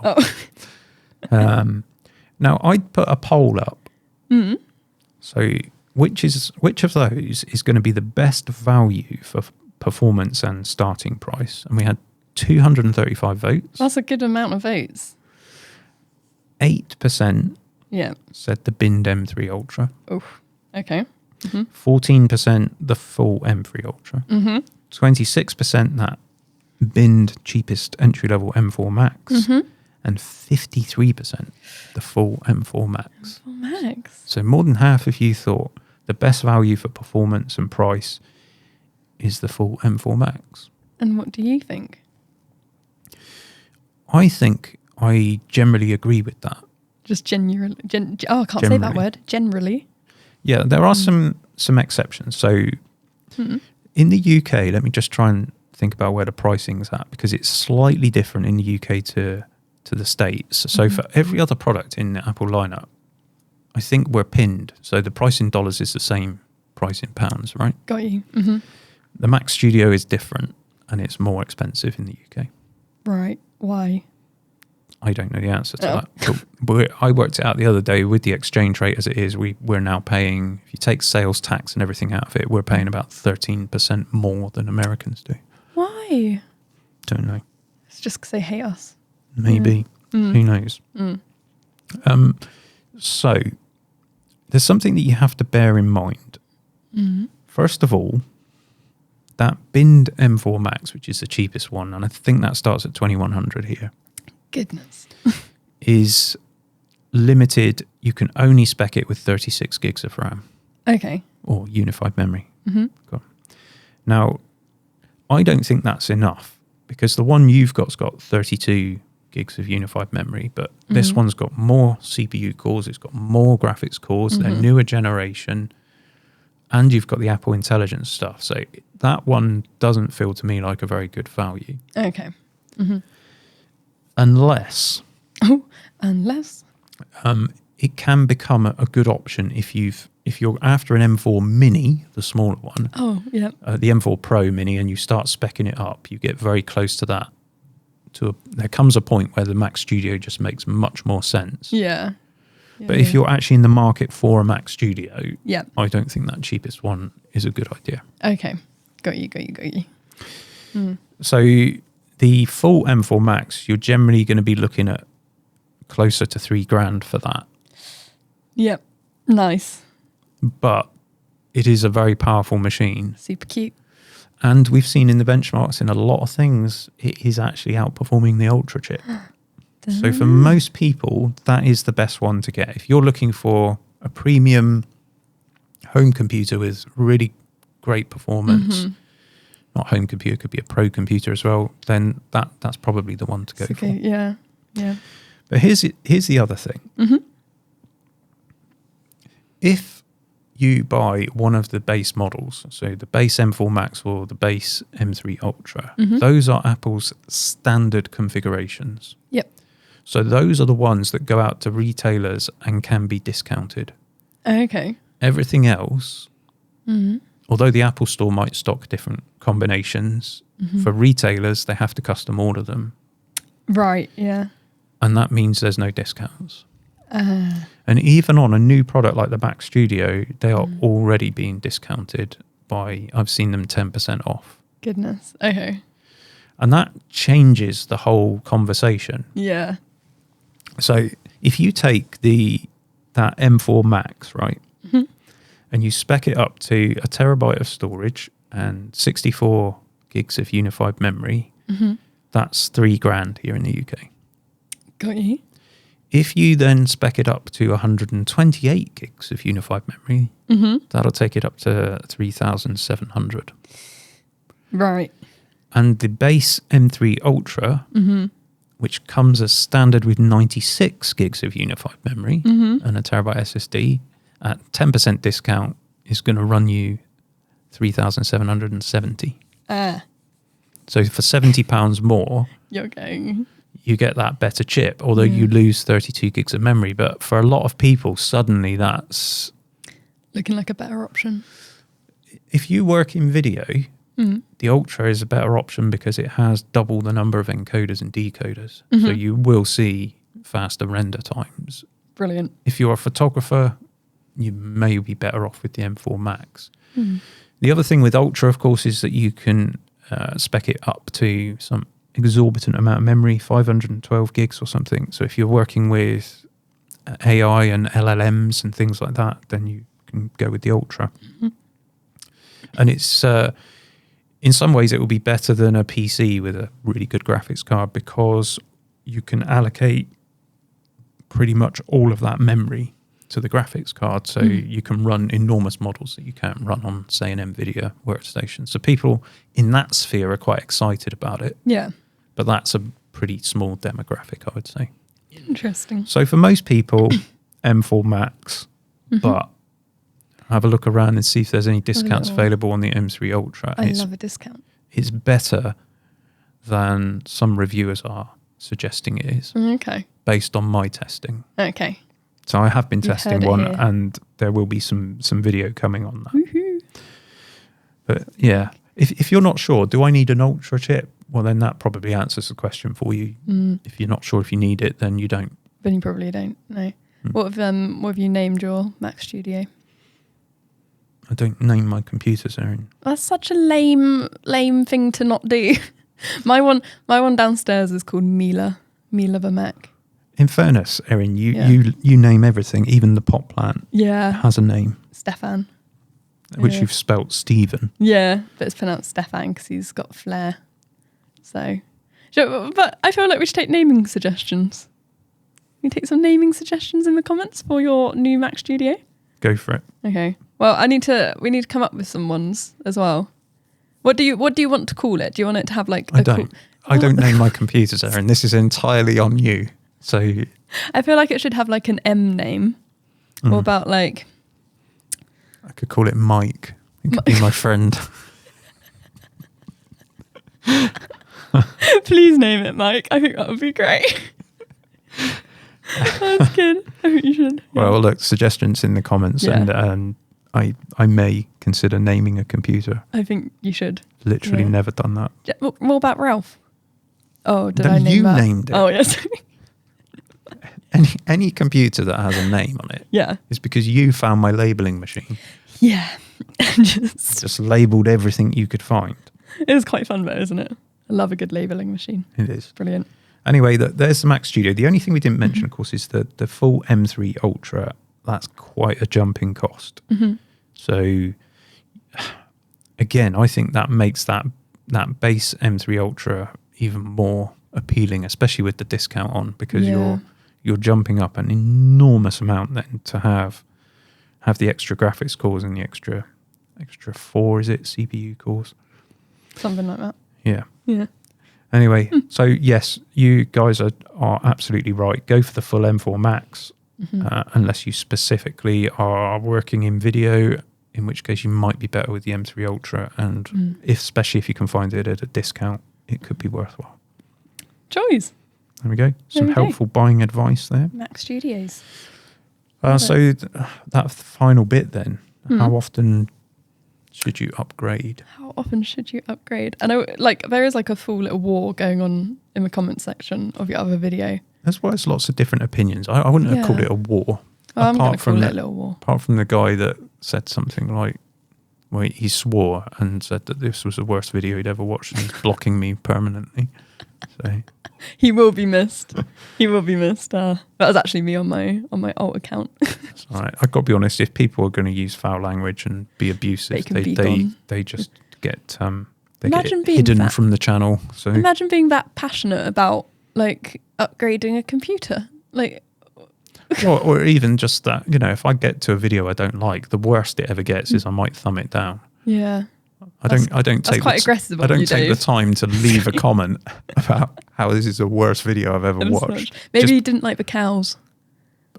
Oh.
Now, I'd put a poll up. So which of those is going to be the best value for performance and starting price? And we had 235 votes.
That's a good amount of votes.
8% said the binned M3 Ultra.
Oh, okay.
14% the full M3 Ultra. 26% that binned cheapest entry-level M4 Max. And 53% the full M4 Max.
M4 Max.
So more than half of you thought the best value for performance and price is the full M4 Max.
And what do you think?
I think I generally agree with that.
Just generally. I can't say that word. Generally.
Yeah, there are some exceptions. So in the UK, let me just try and think about where the pricing's at, because it's slightly different in the UK to the States. So for every other product in the Apple lineup, I think we're pinned. So the price in dollars is the same price in pounds, right?
Got you.
The Mac Studio is different and it's more expensive in the UK.
Right. Why?
I don't know the answer to that. But I worked it out the other day with the exchange rate as it is. We're now paying, if you take sales tax and everything out of it, we're paying about 13% more than Americans do.
Why?
Don't know.
It's just because they hate us.
Maybe. Who knows? So there's something that you have to bear in mind. First of all, that binned M4 Max, which is the cheapest one, and I think that starts at 2100 here.
Goodness.
is limited. You can only spec it with 36 gigs of RAM.
Okay.
Or unified memory. Now, I don't think that's enough, because the one you've got's got 32 gigs of unified memory, but this one's got more CPU cores, it's got more graphics cores, they're newer generation, and you've got the Apple Intelligence stuff. So that one doesn't feel to me like a very good value.
Okay.
Unless it can become a good option if you're after an M4 Mini, the smaller one.
Oh, yeah.
The M4 Pro Mini, and you start speccing it up, you get very close to that. There comes a point where the Mac Studio just makes much more sense.
Yeah.
But if you're actually in the market for a Mac Studio,
yeah,
I don't think that cheapest one is a good idea.
Okay. Got you.
So the full M4 Max, you're generally going to be looking at closer to $3,000 for that.
Yep. Nice.
But it is a very powerful machine.
Super cute.
And we've seen in the benchmarks in a lot of things, it is actually outperforming the Ultra chip. So for most people, that is the best one to get. If you're looking for a premium home computer with really great performance, not home computer, could be a pro computer as well, then that's probably the one to go for.
Yeah.
But here's the other thing. If you buy one of the base models, so the base M4 Max or the base M3 Ultra, those are Apple's standard configurations.
Yep.
So those are the ones that go out to retailers and can be discounted.
Okay.
Everything else, although the Apple Store might stock different combinations, for retailers, they have to custom order them.
Right, yeah.
And that means there's no discounts. And even on a new product like the Mac Studio, they are already being discounted by, I've seen them 10% off.
Goodness. Okay.
And that changes the whole conversation.
Yeah.
So if you take that M4 Max, right, and you spec it up to a terabyte of storage and 64 gigs of unified memory, that's $3,000 here in the UK.
Got you.
If you then spec it up to 128 gigs of unified memory, that'll take it up to 3,700.
Right.
And the base M3 Ultra, which comes as standard with 96 gigs of unified memory and a terabyte SSD, at 10% discount is going to run you 3,770. So for £70 more,
You're going.
you get that better chip, although you lose 32 gigs of memory. But for a lot of people, suddenly that's
Looking like a better option.
If you work in video, the Ultra is a better option because it has double the number of encoders and decoders. So you will see faster render times.
Brilliant.
If you're a photographer, you may be better off with the M4 Max. The other thing with Ultra, of course, is that you can spec it up to some exorbitant amount of memory, 512 gigs or something. So if you're working with AI and LLMs and things like that, then you can go with the Ultra. And it's in some ways it will be better than a PC with a really good graphics card because you can allocate pretty much all of that memory to the graphics card, so you can run enormous models that you can't run on, say, an NVIDIA workstation. So people in that sphere are quite excited about it.
Yeah.
But that's a pretty small demographic, I would say.
Interesting.
So for most people, M4 Max, but have a look around and see if there's any discounts available on the M3 Ultra.
I love a discount.
It's better than some reviewers are suggesting it is.
Okay.
Based on my testing.
Okay.
So I have been testing one,
here.
and there will be some video coming on that. But yeah, if you're not sure, do I need an Ultra chip? Well, then that probably answers the question for you. If you're not sure if you need it, then you don't.
Then you probably don't. No. What have you named your Mac Studio?
I don't name my computers, Erin.
That's such a lame thing to not do. my one downstairs is called Mila the Mac.
In fairness, Erin, you name everything, even the pot plant.
Yeah.
Has a name.
Stefan.
Which you've spelt Stephen.
Yeah, but it's pronounced Stefan because he's got flair. So, but I feel like we should take naming suggestions. Can you take some naming suggestions in the comments for your new Mac Studio?
Go for it.
Okay. Well, we need to come up with some ones as well. What do you want to call it? Do you want it to have like
I don't name my computers, Erin. This is entirely on you. So
I feel like it should have like an M name. What about like
I could call it Mike. It could be my friend.
Please name it Mike. I think that would be great. That's good. I think you should. Yeah.
Well, look, suggestions in the comments, and I may consider naming a computer.
I think you should.
Literally never done that.
Yeah, what about Ralph? Oh, did
Then
I name
you
that?
named it.
Oh, yes.
Any computer that has a name on it is because you found my labelling machine.
Yeah.
Just labelled everything you could find.
It is quite fun though, isn't it? I love a good labelling machine.
It is.
Brilliant.
Anyway, there's the Mac Studio. The only thing we didn't mention, of course, is the full M3 Ultra. That's quite a jump in cost. So again, I think that makes that base M3 Ultra even more appealing, especially with the discount on, because you're jumping up an enormous amount then to have the extra graphics cores and the extra 4, is it, CPU cores?
Something like that.
Yeah.
Yeah.
Anyway, so yes, you guys are absolutely right. Go for the full M4 Max, unless you specifically are working in video, in which case you might be better with the M3 Ultra, and especially if you can find it at a discount, it could be worthwhile.
Choice.
There we go. Some helpful buying advice there.
Mac Studios.
So that final bit then, how often should you upgrade?
How often should you upgrade? I know, like, there is like a full little war going on in the comment section of your other video.
That's why there's lots of different opinions. I wouldn't have called it a war.
I'm going to call it a little war.
Apart from the guy that said something like, well, he swore and said that this was the worst video he'd ever watched and he's blocking me permanently. So
he will be missed. He will be missed. That was actually me on my alt account.
That's all right. I've got to be honest, if people are going to use foul language and be abusive, they just get hidden from the channel. So
imagine being that passionate about like upgrading a computer. Like
or even just that, if I get to a video I don't like, the worst it ever gets is I might thumb it down.
Yeah.
I don't take the time to leave a comment about how this is the worst video I've ever watched.
Maybe you didn't like the cows.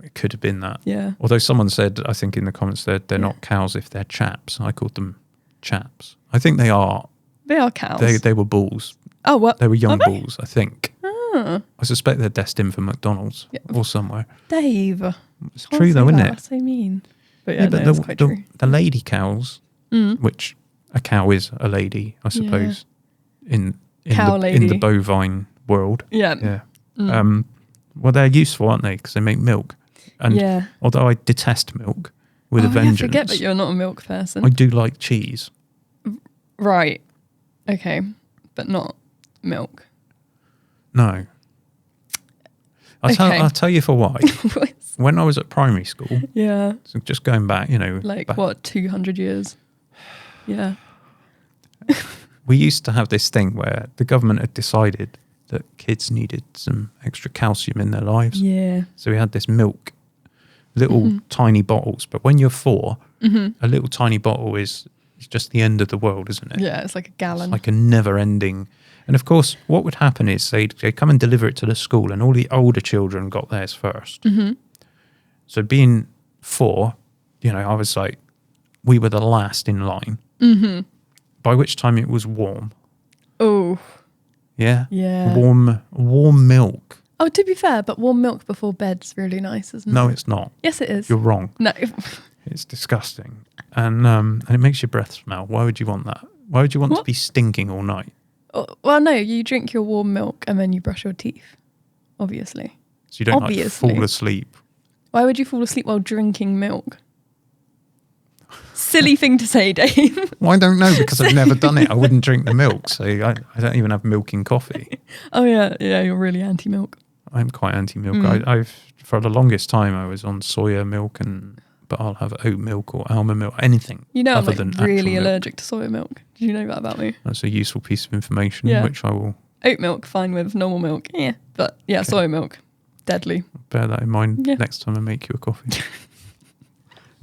It could have been that.
Yeah.
Although someone said, I think in the comments, they're not cows if they're chaps. I called them chaps. I think they are.
They are cows.
They were bulls.
Oh, what?
They were young bulls, I think.
Ah.
I suspect they're destined for McDonald's or somewhere.
Dave.
It's true though, isn't it?
That's so mean. But yeah, but
it's
quite true.
The lady cows, which a cow is a lady, I suppose, in the bovine world.
Yeah.
Well, they're useful, aren't they? Because they make milk. And although I detest milk with a vengeance. I forget
that you're not a milk person.
I do like cheese.
Right. Okay. But not milk.
No. I'll tell you for why. When I was at primary school.
Yeah.
So just going back,
what, 200 years? Yeah.
We used to have this thing where the government had decided that kids needed some extra calcium in their lives.
Yeah.
So we had this milk, little tiny bottles. But when you're 4, a little tiny bottle is just the end of the world, isn't it?
Yeah, it's like a gallon.
It's like a never-ending. And of course, what would happen is they'd come and deliver it to the school, and all the older children got theirs first. So being 4, I was like, we were the last in line. By which time it was warm.
Oh.
Yeah?
Yeah.
Warm milk.
Oh, to be fair, but warm milk before bed's really nice, isn't it?
No, it's not.
Yes, it is.
You're wrong.
No.
It's disgusting. And it makes your breath smell. Why would you want that? Why would you want to be stinking all night?
Oh, well, no, you drink your warm milk and then you brush your teeth, obviously.
So you don't fall asleep.
Why would you fall asleep while drinking milk? Silly thing to say, Dave.
Well, I don't know, because I've never done it. I wouldn't drink the milk, so I don't even have milk in coffee.
Oh, yeah, you're really anti-milk.
I'm quite anti-milk. I've for the longest time, I was on soya milk, but I'll have oat milk or almond milk, anything.
I'm really allergic to soya milk. Did you know that about me?
That's a useful piece of information, which I will...
Oat milk, fine with. Normal milk, yeah. But yeah, soya milk, deadly.
Bear that in mind next time I make you a coffee.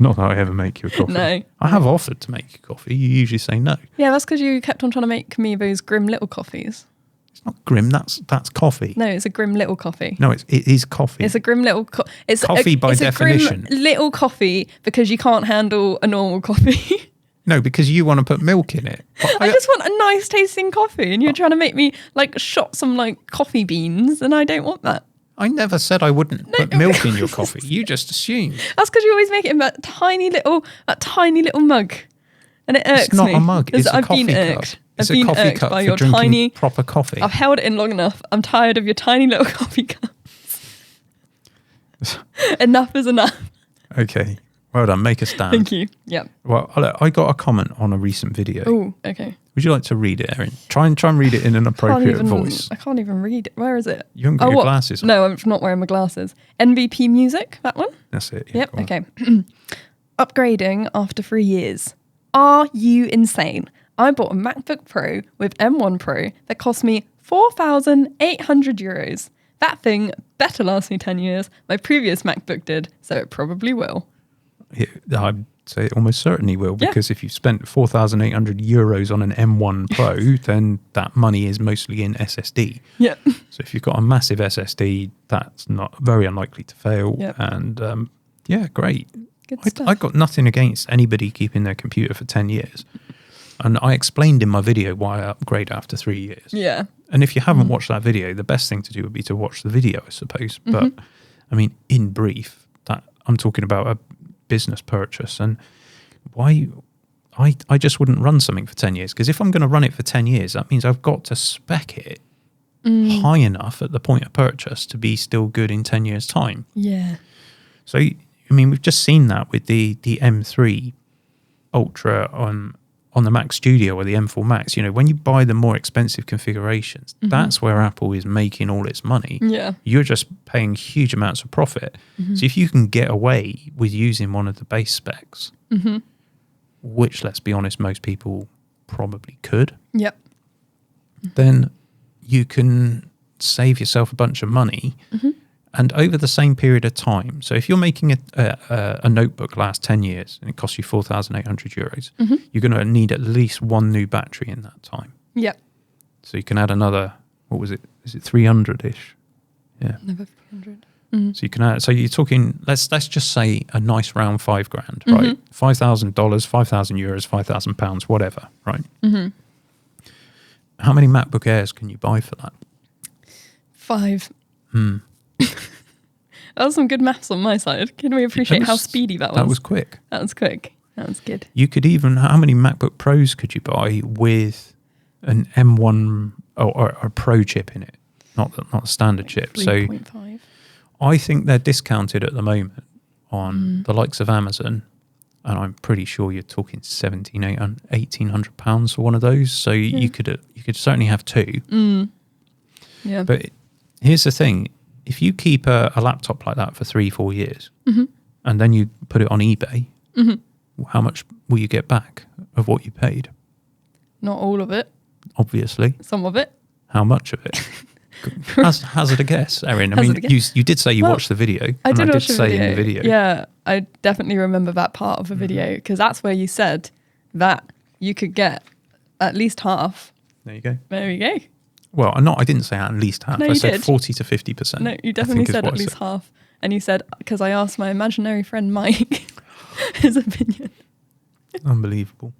Not that I ever make you a coffee.
No.
I have offered to make you coffee. You usually say no.
Yeah, that's because you kept on trying to make me those grim little coffees.
It's not grim. That's coffee.
No, it's a grim little coffee.
No, it is coffee.
It's a grim little... it's
coffee by definition.
It's a grim little coffee because you can't handle a normal coffee.
No, because you want to put milk in it.
I just want a nice tasting coffee, and you're trying to make me shot some coffee beans, and I don't want that.
I never said I wouldn't put milk in your coffee. You just assumed.
That's because you always make it in that tiny little mug, and it irks me.
It's not a mug. It's a coffee cup. It's a coffee cup for drinking proper coffee.
I've held it in long enough. I'm tired of your tiny little coffee cups. Enough is enough.
Okay. Well done. Make a stand.
Thank you. Yeah.
Well, I got a comment on a recent video.
Oh, okay.
Would you like to read it, Erin? Try and read it in an appropriate voice.
I can't even read it. Where is it?
You haven't got your glasses on.
No, I'm not wearing my glasses. NVP Music, that one?
That's it. Yeah,
yep, okay. Upgrading after 3 years. Are you insane? I bought a MacBook Pro with M1 Pro that cost me €4,800. That thing better last me 10 years. My previous MacBook did, so it probably will.
I'd say it almost certainly will, because if you've spent €4,800 on an M1 Pro, then that money is mostly in SSD.
Yeah.
So if you've got a massive SSD, that's not very unlikely to fail.
Yep.
And great.
Good stuff.
I got nothing against anybody keeping their computer for 10 years. And I explained in my video why I upgrade after 3 years.
Yeah.
And if you haven't watched that video, the best thing to do would be to watch the video, I suppose. But I mean, in brief, that I'm talking about a business purchase, and why I just wouldn't run something for 10 years. Because if I'm going to run it for 10 years, that means I've got to spec it high enough at the point of purchase to be still good in 10 years' time.
Yeah.
So, I mean, we've just seen that with the M3 Ultra on the Mac Studio or the M4 Max. You know, when you buy the more expensive configurations, that's where Apple is making all its money.
Yeah.
You're just paying huge amounts of profit. So if you can get away with using one of the base specs, which, let's be honest, most people probably could,
Yep.
then you can save yourself a bunch of money. And over the same period of time, so if you're making a notebook last 10 years and it costs you €4,800, you're going to need at least one new battery in that time.
Yep.
So you can add another, what was it? Is it 300-ish? Yeah.
Another 300.
So you can add, so you're talking, let's just say a nice round $5,000, right? $5,000, €5,000, £5,000, whatever, right? How many MacBook Airs can you buy for that?
5. That was some good maths on my side. Can we appreciate how speedy that was?
That was quick.
That was quick. That was good.
You could even, how many MacBook Pros could you buy with an M1 or a Pro chip in it? Not a standard chip.
3.5.
So I think they're discounted at the moment on the likes of Amazon, and I'm pretty sure you're talking £1,800 for one of those. So you could certainly have two.
Yeah.
But here's the thing. If you keep a laptop like that for 3-4 years and then you put it on eBay, how much will you get back of what you paid?
Not all of it.
Obviously.
Some of it.
How much of it? Hazard a guess, Erin. I mean, you did say you watched the video.
I did watch
say in the video.
Yeah, I definitely remember that part of the video, because that's where you said that you could get at least half.
There you go.
There you go.
Well, I didn't say at least half.
No,
I
you
said
did.
40 to 50%.
No, you definitely said at least half. And you said, because I asked my imaginary friend Mike his opinion.
Unbelievable.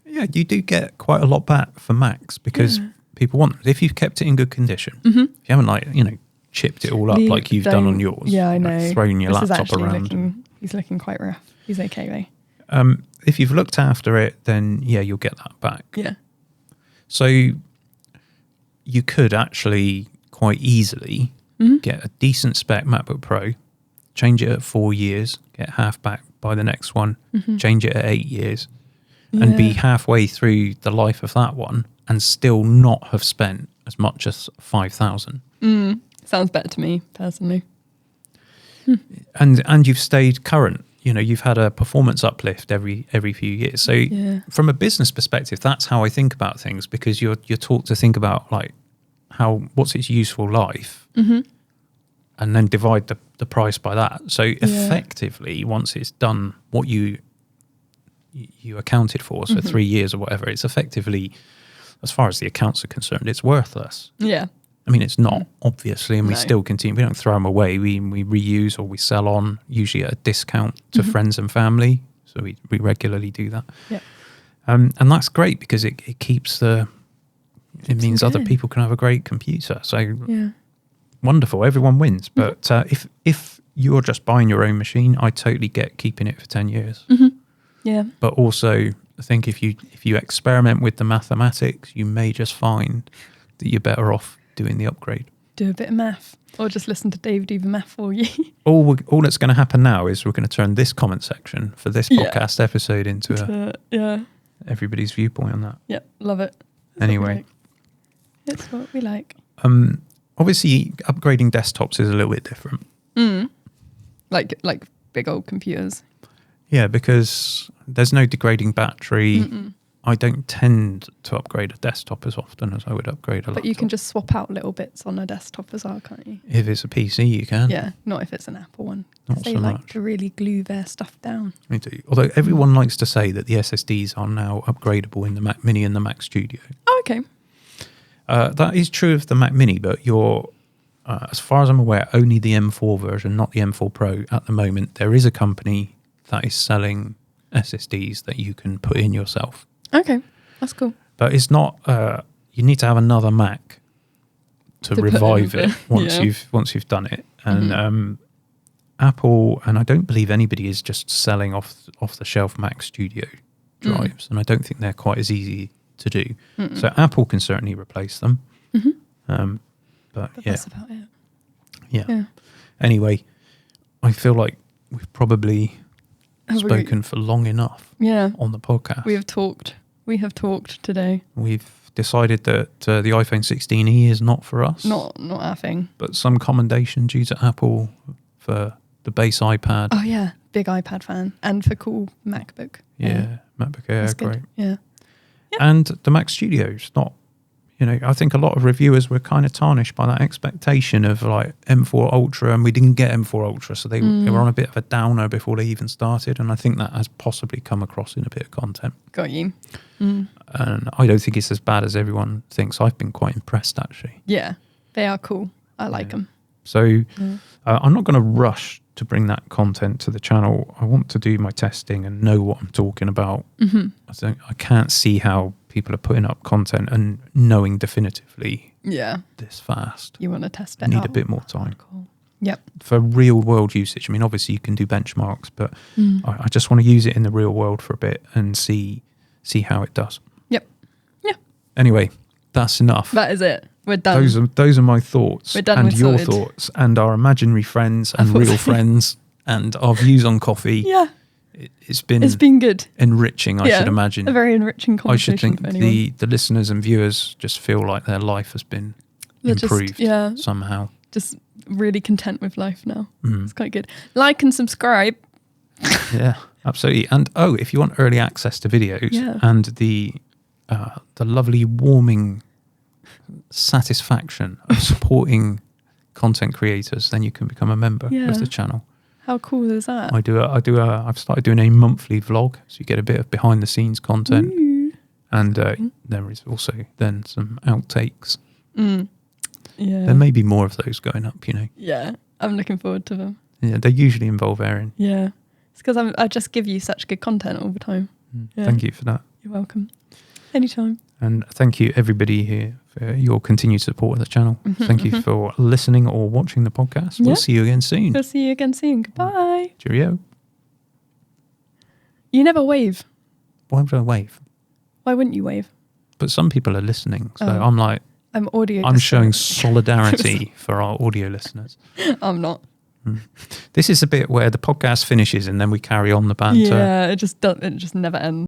Yeah, you do get quite a lot back for Macs because people want them. If you've kept it in good condition, if you haven't chipped it all up like you've done on yours.
Yeah, I know.
Thrown your laptop around.
He's looking quite rough. He's okay though.
If you've looked after it, then yeah, you'll get that back.
Yeah.
So you could actually quite easily get a decent spec MacBook Pro, change it at 4 years, get half back by the next one, change it at 8 years, and be halfway through the life of that one and still not have spent as much as $5,000.
Sounds better to me personally.
And you've stayed current. You know, you've had a performance uplift every few years. So from a business perspective, that's how I think about things, because you're taught to think about like what's its useful life, and then divide the price by that. So effectively, once it's done what you accounted for, so 3 years or whatever, it's effectively, as far as the accounts are concerned, it's worthless.
Yeah.
I mean, it's not, obviously, and we
No.
still continue. We don't throw them away. We reuse or we sell on, usually at a discount to friends and family. So we regularly do that.
Yeah.
And that's great because it keeps it means other
going.
people can have a great computer. So
Yeah.
wonderful. Everyone wins. But if you're just buying your own machine, I totally get keeping it for 10 years.
Yeah.
But also, I think if you experiment with the mathematics, you may just find that you're better off doing the upgrade.
Do a bit of math, or just listen to Dave do the math for you.
All that's going to happen now is we're going to turn this comment section for this podcast episode into everybody's viewpoint on that.
Yeah, love it.
Anyway.
It's what we like.
Obviously, upgrading desktops is a little bit different.
Like big old computers.
Yeah, because there's no degrading battery. I don't tend to upgrade a desktop as often as I would upgrade a laptop.
But you can just swap out little bits on a desktop as well, can't you?
If it's a PC, you can.
Yeah, not if it's an Apple one.
Not
They
so
like
much.
to really glue their stuff down.
Me too. Although everyone likes to say that the SSDs are now upgradable in the Mac Mini and the Mac Studio.
Oh, okay.
That is true of the Mac Mini, but as far as I'm aware, only the M4 version, not the M4 Pro at the moment. There is a company that is selling SSDs that you can put in yourself.
Okay, that's cool.
But it's not. You need to have another Mac to revive it once you've done it. And Apple, and I don't believe anybody is just selling off the shelf Mac Studio drives, and I don't think they're quite as easy to do. So Apple can certainly replace them. But yeah,
that's about it.
Yeah. Anyway, I feel like we've probably spoken for long enough on the podcast.
We have talked today.
We've decided that the iPhone 16e is not for us.
Not our thing.
But some commendation due to Apple for the base iPad.
Oh yeah, big iPad fan. And for cool MacBook.
Yeah, MacBook Air,
that's
great.
good. Yeah.
And the Mac Studio's not, I think a lot of reviewers were kind of tarnished by that expectation of like M4 Ultra, and we didn't get M4 Ultra, so they were on a bit of a downer before they even started, and I think that has possibly come across in a bit of content.
Got you.
And I don't think it's as bad as everyone thinks. I've been quite impressed, actually.
Yeah, they are cool. I like them.
So I'm not going to rush to bring that content to the channel. I want to do my testing and know what I'm talking about. I can't see how people are putting up content and knowing definitively this fast.
You want to test it
I need
out.
a bit more time.
Cool. Yep.
For real world usage, I mean, obviously you can do benchmarks, but I just want to use it in the real world for a bit and see how it does.
Yep. Yeah.
Anyway, that's enough.
That is it. We're done.
Those are my thoughts.
We're done.
And
We're
your
sorted.
thoughts and our imaginary friends and real friends and our views on coffee.
Yeah.
It's been
good.
Enriching, I should imagine.
A very enriching conversation.
I should think
for anyone.
the listeners and viewers just feel like their life has been improved somehow.
Just really content with life now. It's quite good. Like and subscribe.
Yeah, absolutely. And if you want early access to videos and the lovely warming satisfaction of supporting content creators, then you can become a member of the channel.
How cool is that?
I've started doing a monthly vlog, so you get a bit of behind the scenes content. Ooh. And there is also then some outtakes. Yeah. There may be more of those going up,
Yeah, I'm looking forward to them.
Yeah, they usually involve Erin.
Yeah. It's because I just give you such good content all the time. Yeah.
Thank you for that.
You're welcome. Anytime.
And thank you everybody here for your continued support of the channel. Thank you for listening or watching the podcast. We'll see you again soon.
We'll see you again soon. Goodbye.
Cheerio.
You never wave.
Why would I wave?
Why wouldn't you wave?
But some people are listening, so I'm like,
I'm
showing solidarity for our audio listeners.
I'm not.
This is a bit where the podcast finishes and then we carry on the banter.
Yeah, it just never ends.